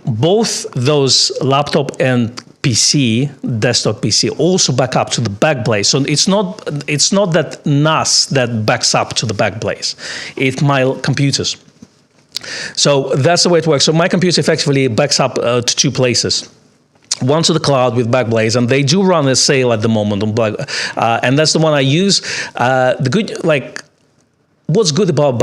both those laptop and PC, desktop PC, also back up to the backblaze. So it's not that NAS that backs up to the backblaze. It's my computers. So that's the way it works. So my computer effectively backs up to 2 places. One to the cloud with Backblaze, and they do run a sale at the moment on and that's the one I use. What's good about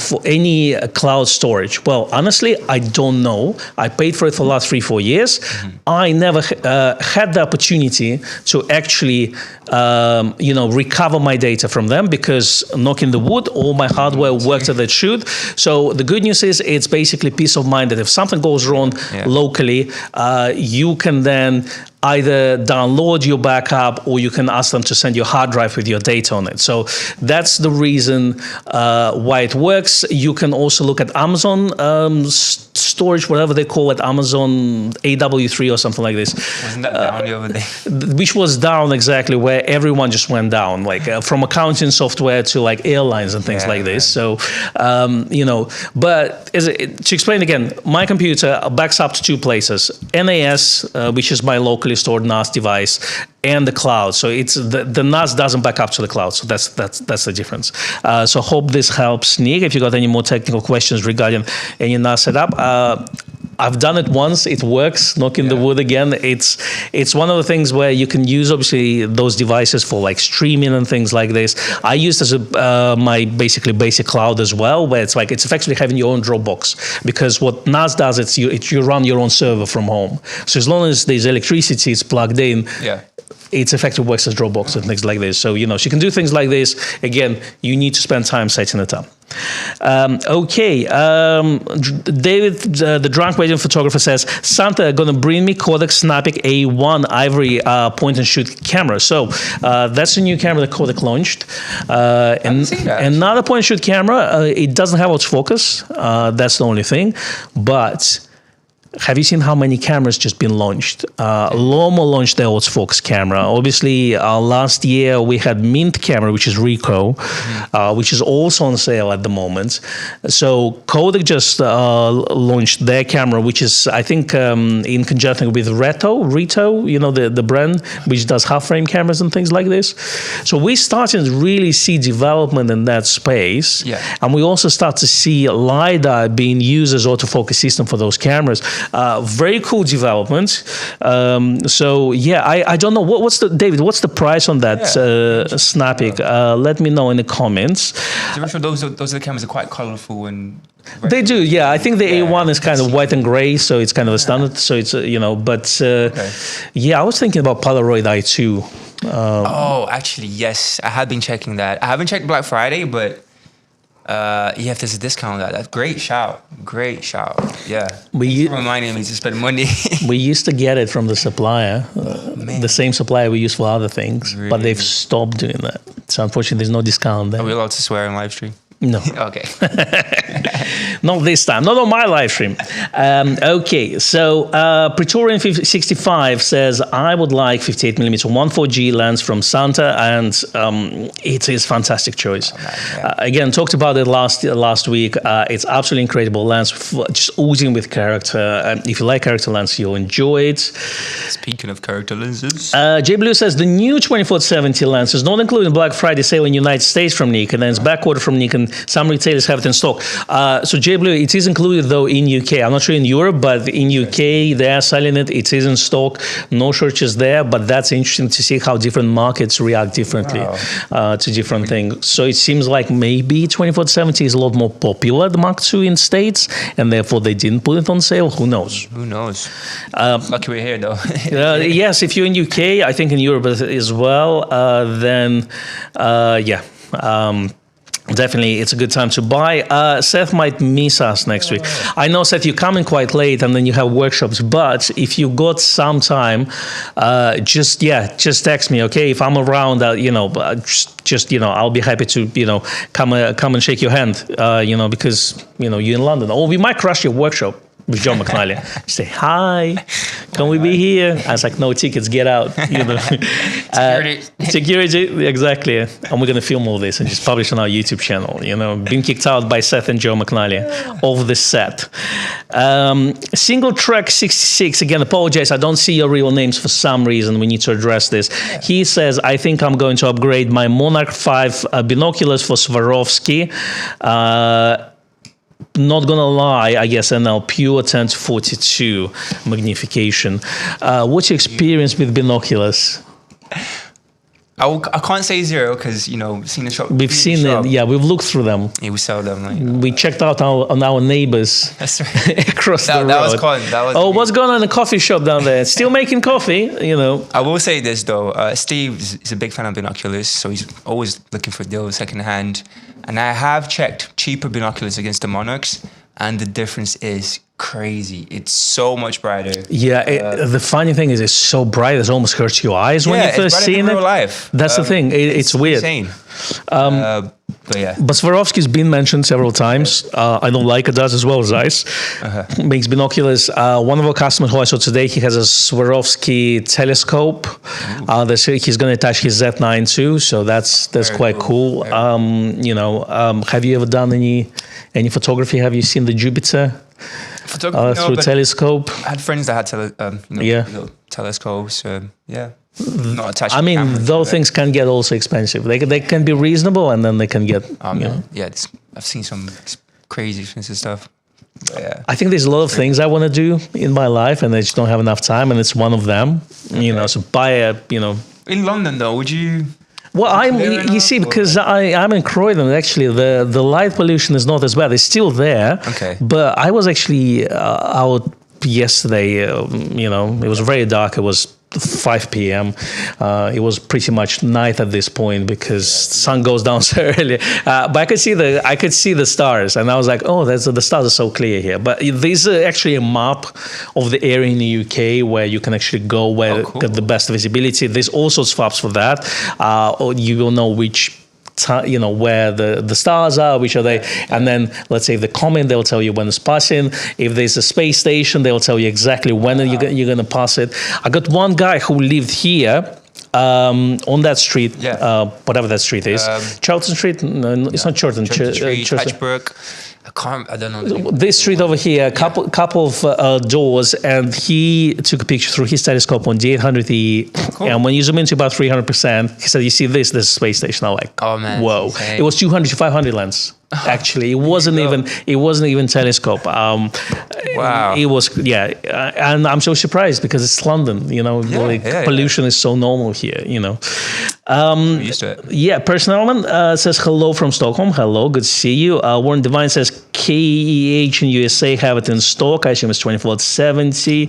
for any cloud storage? Well, honestly, I don't know. I paid for it for the last 3-4 years. Mm-hmm. I never had the opportunity to actually, recover my data from them because, knocking the wood, all my hardware worked as it should. So the good news is it's basically peace of mind that if something goes wrong locally, you can then either download your backup or you can ask them to send you a hard drive with your data on it. So that's the reason why it works. You can also look at Amazon storage, whatever they call it, Amazon AW3 or something like this. Wasn't that down the other day? Which was down exactly where everyone just went down, from accounting software to airlines and things like this. So, but to explain again, my computer backs up to 2 places: NAS, which is my locally stored NAS device, and the cloud. So it's the NAS doesn't back up to the cloud. So that's the difference. So hope this helps, Nick. If you got any more technical questions regarding any NAS setup, I've done it once. It works. Knocking the wood again. It's one of the things where you can use obviously those devices for streaming and things like this. I use as my basic cloud as well, where it's effectively having your own Dropbox, because what NAS does, you run your own server from home. So as long as there's electricity, it's plugged in. Yeah. It effectively works as Dropbox and things like this. So, so you can do things like this. Again, you need to spend time setting it up. David, the drunk wedding photographer, says, Santa are going to bring me Kodak Snappic A1 Ivory point-and-shoot camera. So that's a new camera that Kodak launched. Another point-and-shoot camera. It doesn't have autofocus. That's the only thing. But have you seen how many cameras just been launched? Lomo launched their autofocus camera. Obviously, last year we had Mint camera, which is Ricoh, which is also on sale at the moment. So Kodak just launched their camera, which is, I think, in conjunction with Rito, the brand, which does half-frame cameras and things like this. So we're starting to really see development in that space. Yeah. And we also start to see LiDAR being used as autofocus system for those cameras. Very cool development. I don't know what's the price on that Snappic? Let me know in the comments. Those are the cameras are quite colorful and. They do, yeah. I think the A1 is kind of white and gray, so it's kind of a standard. So it's I was thinking about Polaroid i2. Actually, yes, I have been checking that. I haven't checked Black Friday, but. If there's a discount on that, that's great shout. Yeah. Reminding me to spend money. We used to get it from the supplier, the same supplier we use for other things, but they've stopped doing that. So unfortunately, there's no discount there. Are we allowed to swear on live stream? No. Okay. Not this time. Not on my live stream. So Praetorian 65 says, I would like 58mm 1.4G lens from Santa, and it is fantastic choice. Again, talked about it last week. It's absolutely incredible lens, just oozing with character. If you like character lens, you'll enjoy it. Speaking of character lenses. J Blue says, the new 24-70 lens is not included in Black Friday sale in the United States from Nikon, and it's backordered from Nikon. Some retailers have it in stock. So J Blue, it is included though in UK. I'm not sure in Europe, but in UK they are selling it. It is in stock. No shortages there, but that's interesting to see how different markets react differently to different things. So it seems like maybe 24-70 is a lot more popular, the Mark II in States, and therefore they didn't put it on sale. Who knows? Lucky we're here though. Yes, if you're in UK, I think in Europe as well, then definitely, it's a good time to buy. Seth might miss us next week. I know, Seth, you're coming quite late and then you have workshops, but if you got some time, just text me, okay? If I'm around, I'll be happy to, come and shake your hand, because, you're in London. Or we might crush your workshop. with Joe McNally. You say, hi, can we be here? I was like, no tickets, get out. You know? Security, exactly. And we're going to film all this and just publish on our YouTube channel. You know, being kicked out by Seth and Joe McNally of the set. Single track 66, again, apologize, I don't see your real names for some reason. We need to address this. He says, I think I'm going to upgrade my Monarch 5 binoculars for Swarovski. Not gonna lie, I guess NL pure 10-42 magnification. What's your experience with binoculars? I can't say zero because, you know, seen the shop. We've seen them, yeah, we've looked through them. Yeah, we sell them. Like, we checked out our neighbors. That's right. Across the road. That was Kon. What's going on in the coffee shop down there? Still making coffee, you know. I will say this though, Steve is a big fan of binoculars, so he's always looking for deals secondhand. And I have checked cheaper binoculars against the Monarchs, and the difference is crazy. It's so much brighter. Yeah, the funny thing is it's so bright it almost hurts your eyes when you first see it. Real life. That's the thing. It's weird. Insane. But yeah. But Swarovski's been mentioned several times. I don't like it does as well as Zeiss. Makes binoculars. One of our customers who I saw today, he has a Swarovski telescope. He's going to attach his Z9 too, so that's quite cool. You know, have you ever done any photography? Have you seen the Jupiter? Through telescope. I had friends that had telescopes. Yeah. Not attached. I mean, those things can get also expensive. They can be reasonable, and then they can get. Yeah, I've seen some crazy expensive stuff. But yeah. I think there's a lot of things I want to do in my life, and I just don't have enough time, and it's one of them. Okay. You know, so buy a. In London, though, would you? Well, you see, because I'm in Croydon, actually, the light pollution is not as bad. It's still there. Okay. But I was actually out yesterday, it was very dark. It was 5 p.m. It was pretty much night at this point because sun goes down so early. But I could see the stars, and I was like, oh, the stars are so clear here. But there's actually a map of the area in the UK where you can actually go where get the best visibility. There's all sorts of apps for that. You will know which. Where the stars are, which are they, and then let's say if the comet, they'll tell you when it's passing. If there's a space station, they'll tell you exactly when you're going to pass it. I got one guy who lived here on that street, whatever that street is, Charlton Street. No, it's not Charlton. Street, Hatchbrook. I don't know. This street over here, couple of doors, and he took a picture through his telescope on D800E. Cool. And when you zoom into about 300%, he said, "You see this is a space station." I'm like, "Oh man, whoa!" It was 200 to 500 lens. Actually, it wasn't even telescope. Wow. It was and I'm so surprised because it's London. Pollution is so normal here. I'm used to it. Yeah, Personalman says hello from Stockholm. Hello, good to see you. Warren Devine says KEH in USA have it in stock. I assume it's 24-70.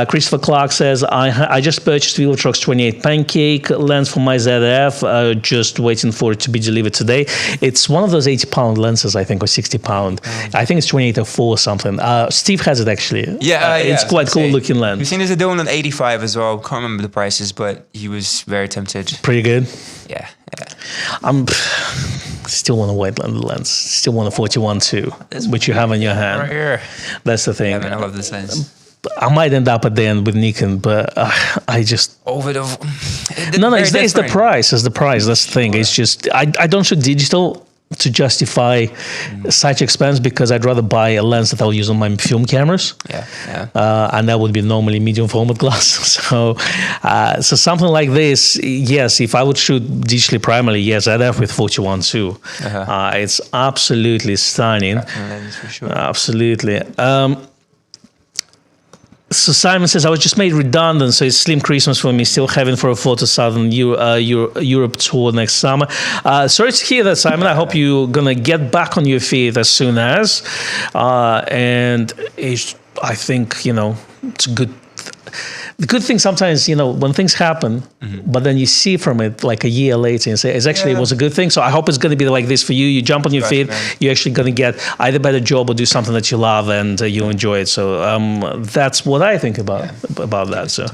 Christopher Clark says I just purchased Velotrox 28 pancake lens for my ZF. Just waiting for it to be delivered today. It's one of those 80-pound lenses, I think, or 60-pound. I think it's 2804 or something. Steve has it actually. It's quite cool looking lens. We've seen there's a deal on an 85 as well. Can't remember the prices, but he was very tempted. Pretty good. Yeah. I'm still want a wide lens. Still want a 41-2, which you have in your hand. Right here. That's the thing. Yeah, man, I love this lens. I might end up at the end with Nikon, but I just over the. It's the price. It's the price. That's the thing. It's just I don't shoot digital to justify such expense because I'd rather buy a lens that I'll use on my film cameras. And that would be normally medium format glass. So something like this, yes, if I would shoot digitally primarily, yes, I'd have with 41-2. It's absolutely stunning. Lens for sure. Absolutely. So Simon says, I was just made redundant, so it's slim Christmas for me, still having for a photo Southern Europe tour next summer. Sorry to hear that, Simon. I hope you're going to get back on your feet as soon as. And I think, it's good. the good thing sometimes, when things happen, but then you see from it like a year later and say, it was a good thing. So I hope it's going to be like this for you. You jump on your feet, you're actually going to get either better job or do something that you love and you enjoy it. So that's what I think about that. So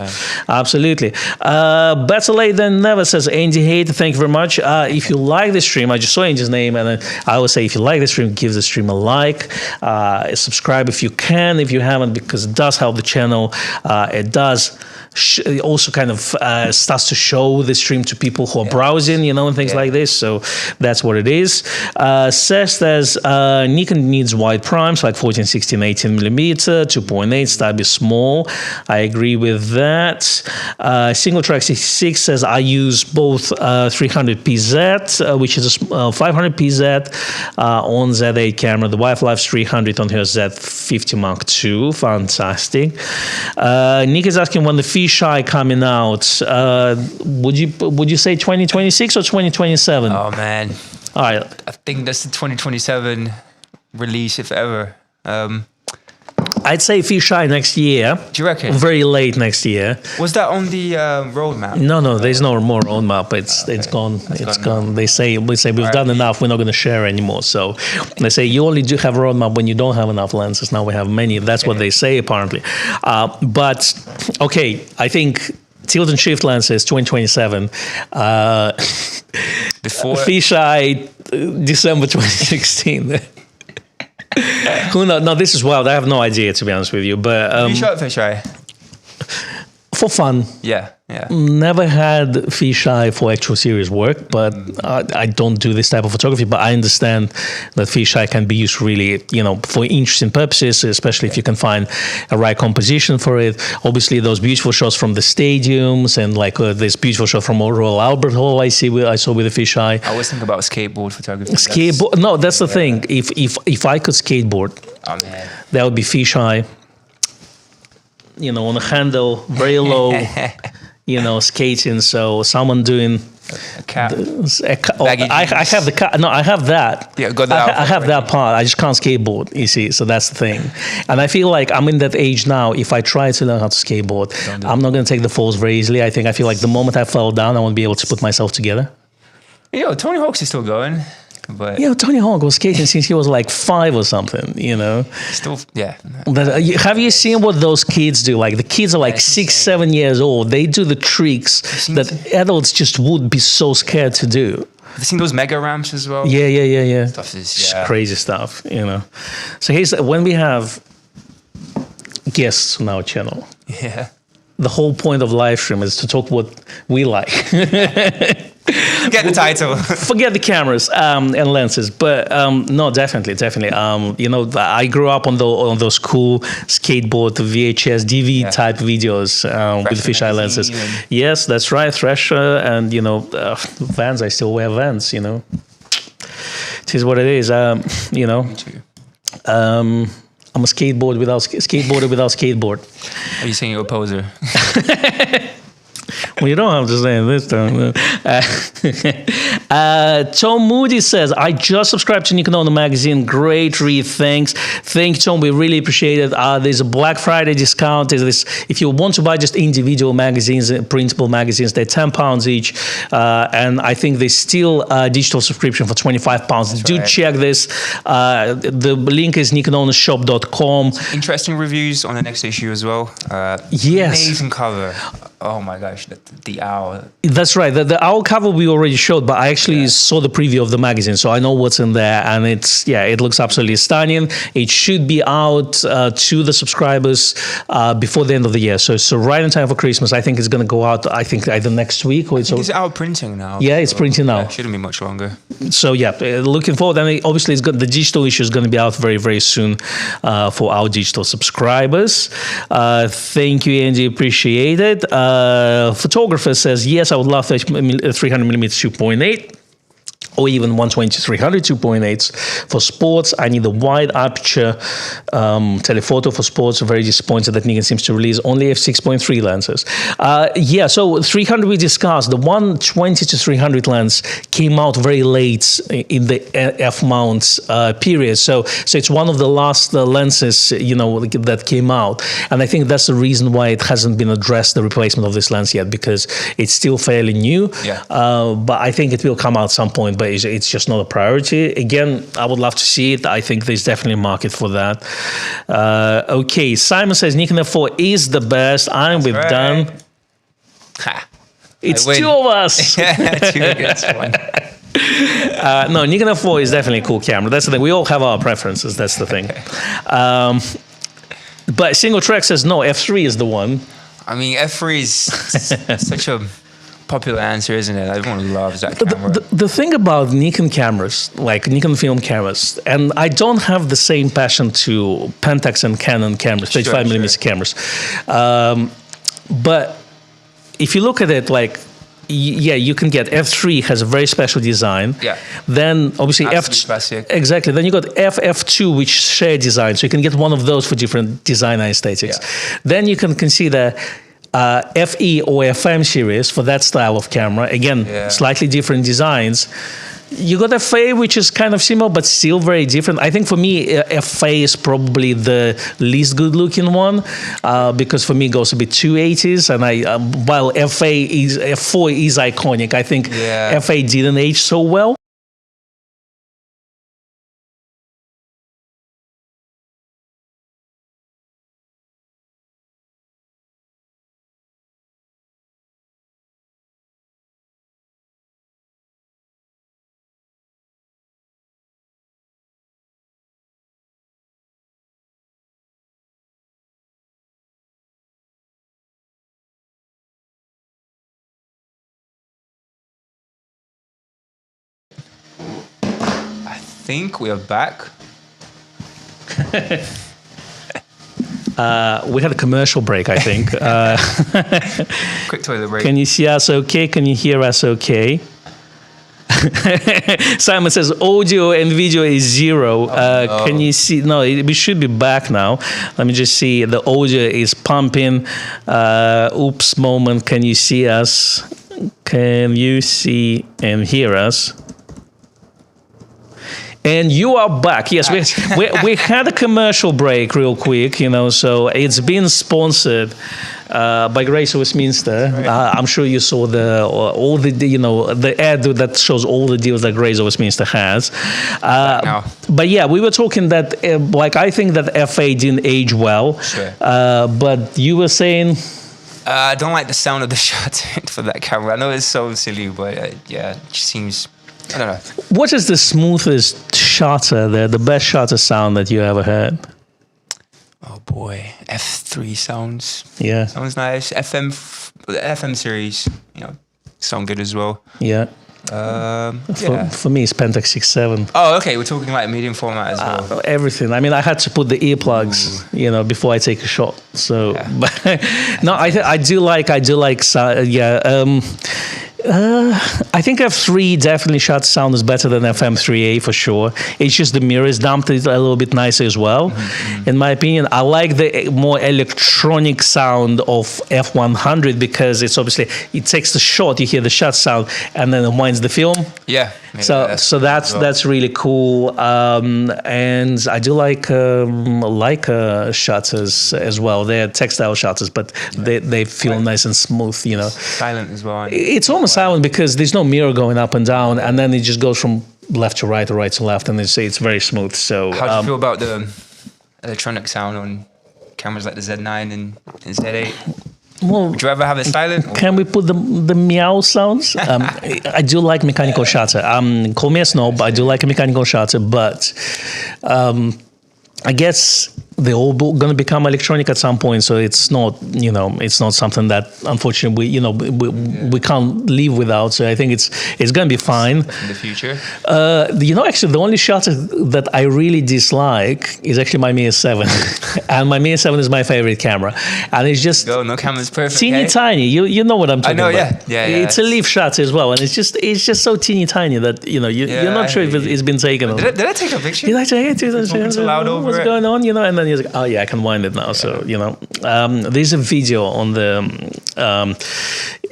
absolutely. Better late than never, says Andy Hater. Thank you very much. If you like the stream, I just saw Andy's name, and I always say, if you like the stream, give the stream a like, subscribe if you can, if you haven't, because it does help the channel. It does also kind of starts to show the stream to people who are browsing, and things like this. So that's what it is. Says there's Nikon needs wide primes like 14, 16, 18 millimeter, 2.8, start small. I agree with that. Single track 66 says I use both 300 PZ, which is a 500 PZ on Z8 camera. The wife loves 300 on her Z50 Mark II. Fantastic. Nick is asking when the fisheye coming out. Would you say 2026 or 2027? Oh man, all right. I think that's the 2027 release, if ever. I'd say fisheye next year. Do you reckon? Very late next year. Was that on the roadmap? No, there's no more roadmap. It's gone. It's gone. They say we've done enough. We're not going to share anymore. So they say you only do have a roadmap when you don't have enough lenses. Now we have many. That's what they say apparently. But okay, I think tilt and shift lenses 2027. Before fisheye December 2016. Who knows? No, this is wild. I have no idea, to be honest with you. But you shot fisheye for fun. Yeah. Never had fisheye for actual serious work, but I don't do this type of photography. But I understand that fisheye can be used really, for interesting purposes, especially if you can find a right composition for it. Obviously, those beautiful shots from the stadiums and like this beautiful shot from Royal Albert Hall I saw with the fisheye. I always think about skateboard photography. No, that's the thing. If I could skateboard, that would be fisheye. On a handle, very low. Skating. So someone doing a cap. I have the cap. No, I have that. Yeah, got that. I have that part. I just can't skateboard. You see, so that's the thing. And I feel like I'm in that age now. If I try to learn how to skateboard, I'm not going to take the falls very easily. I feel like the moment I fall down, I won't be able to put myself together. Tony Hawk's is still going. But Tony Hawk was skating since he was like 5 or something, Still, yeah. Have you seen what those kids do? Like the kids are like 6, 7 years old. They do the tricks that adults just would be so scared to do. Have you seen those mega ramps as well? Yeah. Stuff is just crazy stuff, So here's when we have guests on our channel. Yeah. The whole point of live stream is to talk what we like. Get the title. Forget the cameras and lenses, but no, definitely. I grew up on those cool skateboard VHS DV type videos with fisheye lenses. Yes, that's right, Thrasher, and Vans. I still wear Vans. It is what it is. Me too. I'm a skateboarder without skateboard. Are you saying you're a poser? Well, you don't have to say this time. Tom Moody says, I just subscribed to Nikon Owner magazine. Great read. Thanks. Thank you, Tom. We really appreciate it. There's a Black Friday discount. There's this, if you want to buy just individual magazines, printable magazines, they're £10 each. And I think there's still a digital subscription for £25. Do check this. The link is nikonownershop.com. Interesting reviews on the next issue as well. Yes. Amazing cover. Oh my gosh, the owl. That's right. The owl cover we already showed, but I actually saw the preview of the magazine, so I know what's in there, and it looks absolutely stunning. It should be out to the subscribers before the end of the year. So right in time for Christmas. I think it's going to go out. I think either next week or it's out printing now. Yeah, it's printing now. Shouldn't be much longer. So looking forward. And obviously, the digital issue is going to be out very, very soon for our digital subscribers. Thank you, Andy. Appreciate it. Photographer says, yes, I would love 300mm 2.8. or even 120-300 2.8s. For sports, I need a wide aperture telephoto for sports. Very disappointed that Nikon seems to release only f6.3 lenses. So 300 we discussed. The 120-300 lens came out very late in the f-mount period. So it's one of the last lenses, that came out. And I think that's the reason why it hasn't been addressed, the replacement of this lens yet, because it's still fairly new. Yeah. But I think it will come out at some point, but it's just not a priority. Again, I would love to see it. I think there's definitely a market for that. Okay, Simon says Nikon F4 is the best. I'm with Dan. Ha. It's two of us. Two against one. No, Nikon F4 is definitely a cool camera. That's the thing. We all have our preferences. That's the thing. But Single Track says no, F3 is the one. I mean, F3 is such a popular answer, isn't it? Everyone loves that camera. The thing about Nikon cameras, like Nikon film cameras, and I don't have the same passion to Pentax and Canon cameras, 35mm cameras. But if you look at it, you can get F3 has a very special design. Yeah. Then obviously Classic. Exactly. Then you got F2, which share design, so you can get one of those for different design aesthetics. Yeah. Then you can consider FE or FM series for that style of camera. Again, slightly different designs. You got FA, which is kind of similar, but still very different. I think for me, FA is probably the least good-looking one because for me it goes a bit 280s, and while F4 is iconic, I think FA didn't age so well. I think we are back. We had a commercial break, I think. Quick toilet break. Can you see us okay? Can you hear us okay? Simon says audio and video is 0. No. Can you see? No, we should be back now. Let me just see. The audio is pumping. Oops, moment. Can you see us? Can you see and hear us? And you are back. Yes, we had a commercial break real quick, so it's been sponsored by Grace of Westminster. Right. I'm sure you saw the ad that shows all the deals that Grace of Westminster has. But yeah, we were talking that I think that FA didn't age well. Sure. But you were saying I don't like the sound of the shutter for that camera. I know it's so silly, but it just seems. I don't know. What is the smoothest shutter there, the best shutter sound that you ever heard? Oh boy, F3 sounds. Yeah. Sounds nice. FM series, sound good as well. Yeah. For me, it's Pentax 6.7. Oh, okay. We're talking like medium format as well. Everything. I mean, I had to put the earplugs, before I take a shot. So, no, I do like. I think F3 definitely shutter sound is better than FM3A for sure. It's just the mirror is dumped a little bit nicer as well, in my opinion. I like the more electronic sound of F100 because it's obviously, it takes the shot, you hear the shutter sound, and then it winds the film. Yeah. So that's really cool. And I do like shutters as well. They're textile shutters, but they feel nice and smooth, Silent as well. It's almost silent because there's no mirror going up and down, and then it just goes from left to right or right to left, and it's very smooth. So how do you feel about the electronic sound on cameras like the Z9 and Z8? Well, would you ever have it silent? Can we put the meow sounds? I do like mechanical shutter. Call me a snob, but I do like a mechanical shutter. But I guess they're all going to become electronic at some point. So it's not, it's not something that unfortunately we can't live without. So I think it's going to be fine in the future. Actually, the only shutter that I really dislike is actually my Mir 7, and my Mir 7 is my favorite camera, and it's just no camera's perfect. Teeny tiny. You know what I'm talking about. I know, yeah. It's a leaf shutter as well, and it's just so teeny tiny that you're not sure if it's been taken. Did I take a picture? Did I take it? What's going on? And then you're like, oh yeah, I can wind it now. So there's a video on the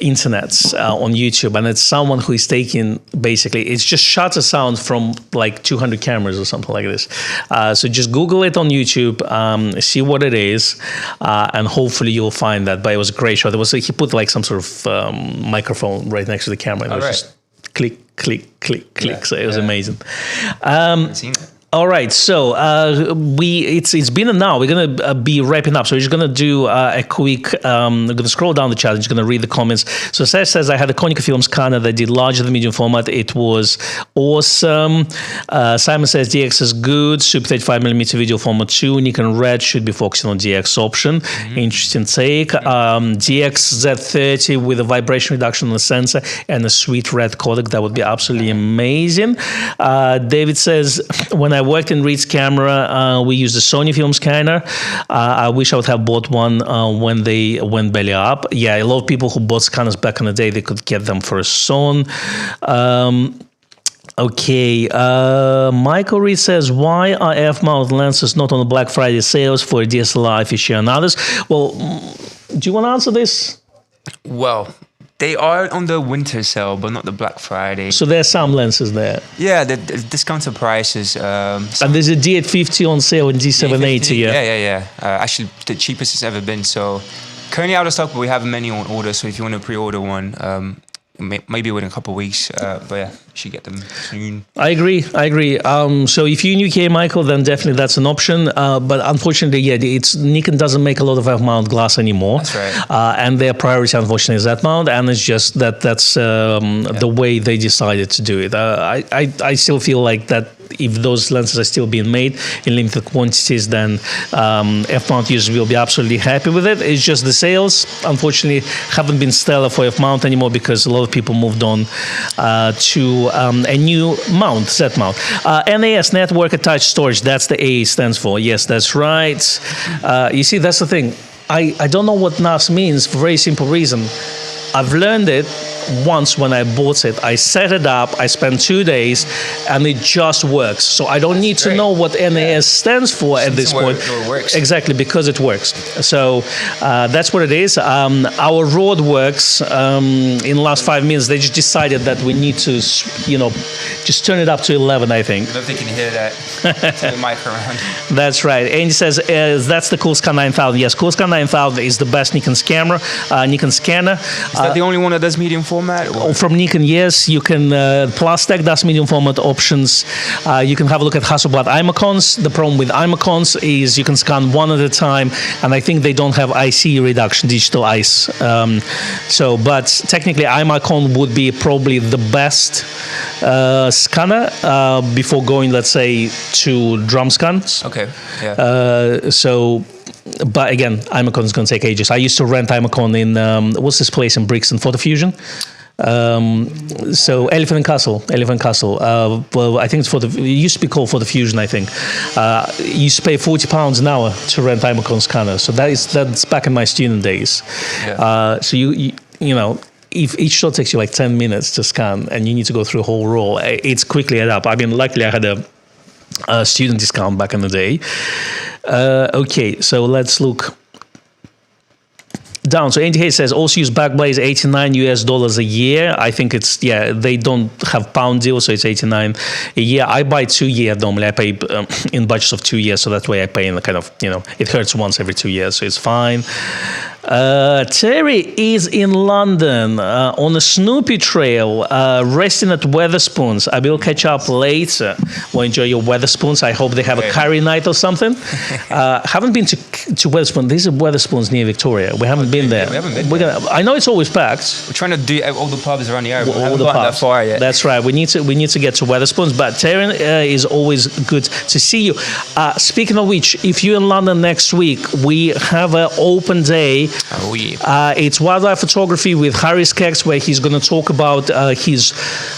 internet on YouTube, and it's someone who is taking basically it's just shutter sound from like 200 cameras or something like this. So just Google it on YouTube, see what it is, and hopefully you'll find that. But it was a great shot. He put like some sort of microphone right next to the camera. And it was just click, click, click, click. So it was amazing. I've seen it. All right, so it's been an hour. We're gonna be wrapping up, so we're just gonna do a quick. We're gonna scroll down the chat. I'm just gonna read the comments. So Seth says, I had a Konica film scanner that did larger than medium format. It was awesome. Simon says DX is good. Super 35mm video format 2. Nikon Red should be focusing on DX option. Interesting take. DX Z30 with a vibration reduction on the sensor and a sweet red codec. That would be absolutely amazing. David says, when I worked in Reed's camera, we used a Sony film scanner. I wish I would have bought one when they went belly up. Yeah, a lot of people who bought scanners back in the day, they could get them for a son. Okay, Michael Reed says, why are f-mount lenses not on the Black Friday sales for DSLR, Fisher and others? Well, do you want to answer this? Well, they are on the winter sale, but not the Black Friday. So there are some lenses there. Yeah, the discounted prices. And there's a D850 on sale and D780, yeah? Yeah. Actually, the cheapest it's ever been. So currently out of stock, but we have many on order. So if you want to pre-order one, maybe within a couple of weeks. But yeah, you should get them soon. I agree. So if you're in UK, Michael, then definitely that's an option. But unfortunately, Nikon doesn't make a lot of f-mount glass anymore. That's right. And their priority, unfortunately, is Z-mount. And it's just that's the way they decided to do it. I still feel like that if those lenses are still being made in limited quantities, then f-mount users will be absolutely happy with it. It's just the sales, unfortunately, haven't been stellar for f-mount anymore because a lot of people moved on to a new mount, Z-mount. NAS, Network Attached Storage, that's the A stands for. Yes, that's right. You see, that's the thing. I don't know what NAS means for a very simple reason. I've learned it once when I bought it. I set it up, I spent 2 days, and it just works. So I don't need to know what NAS stands for at this point. It works. Exactly, because it works. So that's what it is. Our Rode works. In the last 5 minutes, they just decided that we need to, just turn it up to 11, I think. I don't know if they can hear that. The mic around. That's right. Andy says, that's the Coolscan 9000. Yes, Coolscan 9000 is the best Nikon scanner. Is that the only one that does medium format? Or? From Nikon, yes. You can, Plastek does medium format options. You can have a look at Hasselblad Imacons. The problem with Imacons is you can scan one at a time, and I think they don't have IC reduction, digital ICE. But technically, Imacon would be probably the best scanner before going, let's say, to drum scans. Okay, yeah. But again, Imacon is going to take ages. I used to rent Imacon in, what's this place in Brixton? Photo Fusion? Elephant and Castle. Well, I think it used to be called Photo Fusion, I think. You used to pay £40 an hour to rent Imacon scanner. So that's back in my student days. Yeah. So you know, if each shot takes you like 10 minutes to scan and you need to go through a whole roll, it's quickly add up. I mean, luckily I had a student discount back in the day. Okay, so let's look down. So Andy Hayes says, also use Backblaze, $89 a year. I think it's, they don't have pound deal, so it's 89 a year. I buy 2 year normally. I pay in budgets of 2 years, so that way I pay in the kind of, it hurts once every 2 years, so it's fine. Terry is in London on a Snoopy trail, resting at Weatherspoons. I will catch up later. We'll enjoy your Weatherspoons. I hope they have a curry night or something. Haven't been to Weatherspoons. These are Weatherspoons near Victoria. We haven't been there. We haven't been there. I know it's always packed. We're trying to do all the pubs around the area, but we haven't the gotten that pubs. far yet. That's right. We need to get to Weatherspoons. But Terry is always good to see you. Speaking of which, if you're in London next week, we have an open day. Oh, yeah. It's wildlife photography with Harry Skeggs, where he's going to talk about his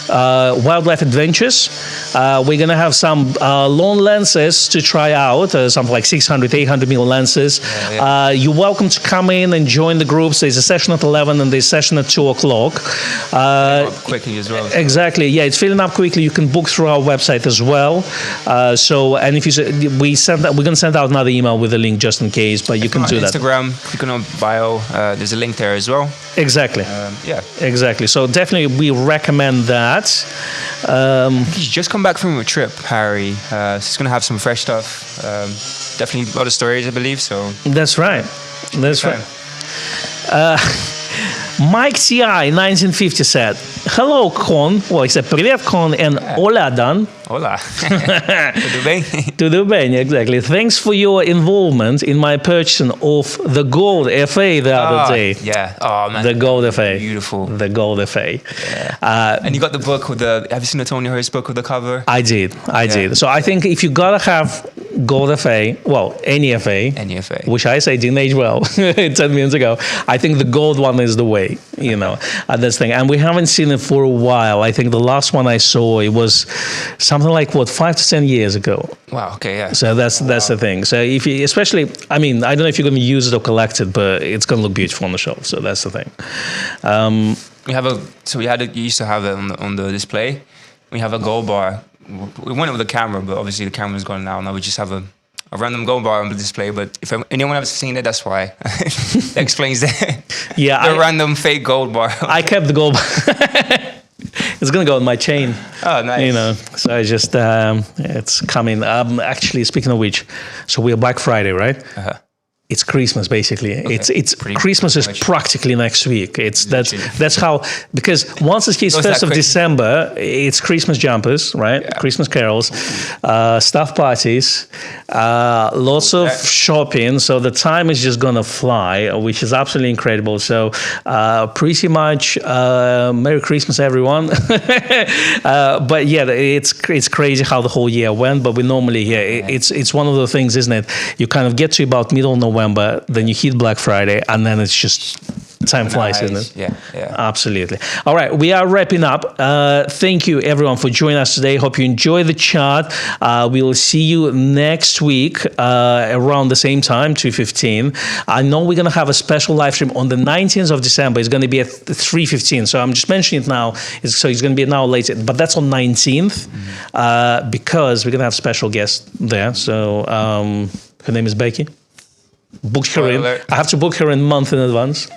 wildlife adventures. We're going to have some long lenses to try out, something like 600, 800mm lenses. You're welcome to come in and join the groups. There's a session at 11 and there's a session at 2 o'clock. Quickly as well. Exactly. Yeah, it's filling up quickly. You can book through our website as well. And if we're going to send out another email with a link just in case, but you can do that. Instagram, click on bio. There's a link there as well. Exactly. Yeah. Exactly. So definitely we recommend that. He's just come back from a trip, Harry. So he's going to have some fresh stuff. Definitely a lot of stories, I believe. So that's right. That's right. Mike TI 1950 said, "Hello, Kon." Well, he said, "Привет, Kon, and hola, Dan." Hola. Tudo bem? Tudo bem, exactly. Thanks for your involvement in my purchasing of the Gold FA the other day. Yeah. Oh, man. The Gold FA. Beautiful. The Gold FA. Yeah. And you got the book with have you seen the Tony Hurst book with the cover? I did. So I think if you gotta have Gold FA, well, any FA, which I say didn't age well 10 minutes ago, I think the gold one is the way, that's the thing. And we haven't seen it for a while. I think the last one I saw, it was something like 5 to 10 years ago. Wow. Okay. Yeah. So that's the thing. So if you, especially, I mean, I don't know if you're going to use it or collect it, but it's going to look beautiful on the shelf. So that's the thing. You used to have it on the display. We have a gold bar. We went with the camera, but obviously the camera's gone now. Now we just have a random gold bar on the display. But if anyone has seen it, that's why. That explains that. Yeah. The random fake gold bar. I kept the gold bar. It's going to go on my chain. Oh, nice. So I just, it's coming. Actually, speaking of which, so we're Black Friday, right? Uh-huh. It's Christmas, basically. Okay. It's Christmas is practically next week. That's how, because once it hits 1st of December, it's Christmas jumpers, right? Yeah. Christmas carols, staff parties, lots of shopping. So the time is just gonna fly, which is absolutely incredible. So pretty much Merry Christmas, everyone. But yeah, it's crazy how the whole year went. But we normally it's one of the things, isn't it? You kind of get to about middle of November, then you hit Black Friday, and then it's just time flies, isn't it? Yeah. Absolutely. All right, we are wrapping up. Thank you, everyone, for joining us today. Hope you enjoy the chat. We will see you next week around the same time, 2:15. I know we're going to have a special live stream on the 19th of December. It's going to be at 3:15. So I'm just mentioning it now. So it's going to be an hour later. But that's on 19th because we're going to have special guests there. So her name is Becky. Booked her in. I have to book her in a month in advance.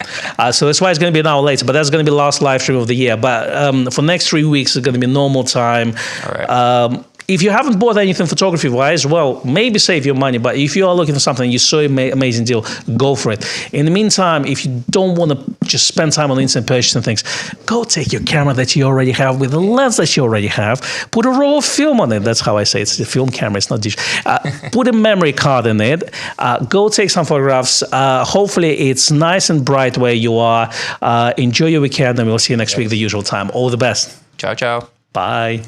So that's why it's going to be an hour later. But that's going to be the last live stream of the year. But for next 3 weeks, it's going to be normal time. All right. If you haven't bought anything photography-wise, well, maybe save your money. But if you are looking for something, you saw an amazing deal, go for it. In the meantime, if you don't want to just spend time on instant purchasing things, go take your camera that you already have with the lens that you already have, put a roll of film on it. That's how I say it. It's a film camera, it's not digital. Put a memory card in it. Go take some photographs. Hopefully, it's nice and bright where you are. Enjoy your weekend, and we'll see you next week the usual time. All the best. Ciao, ciao. Bye.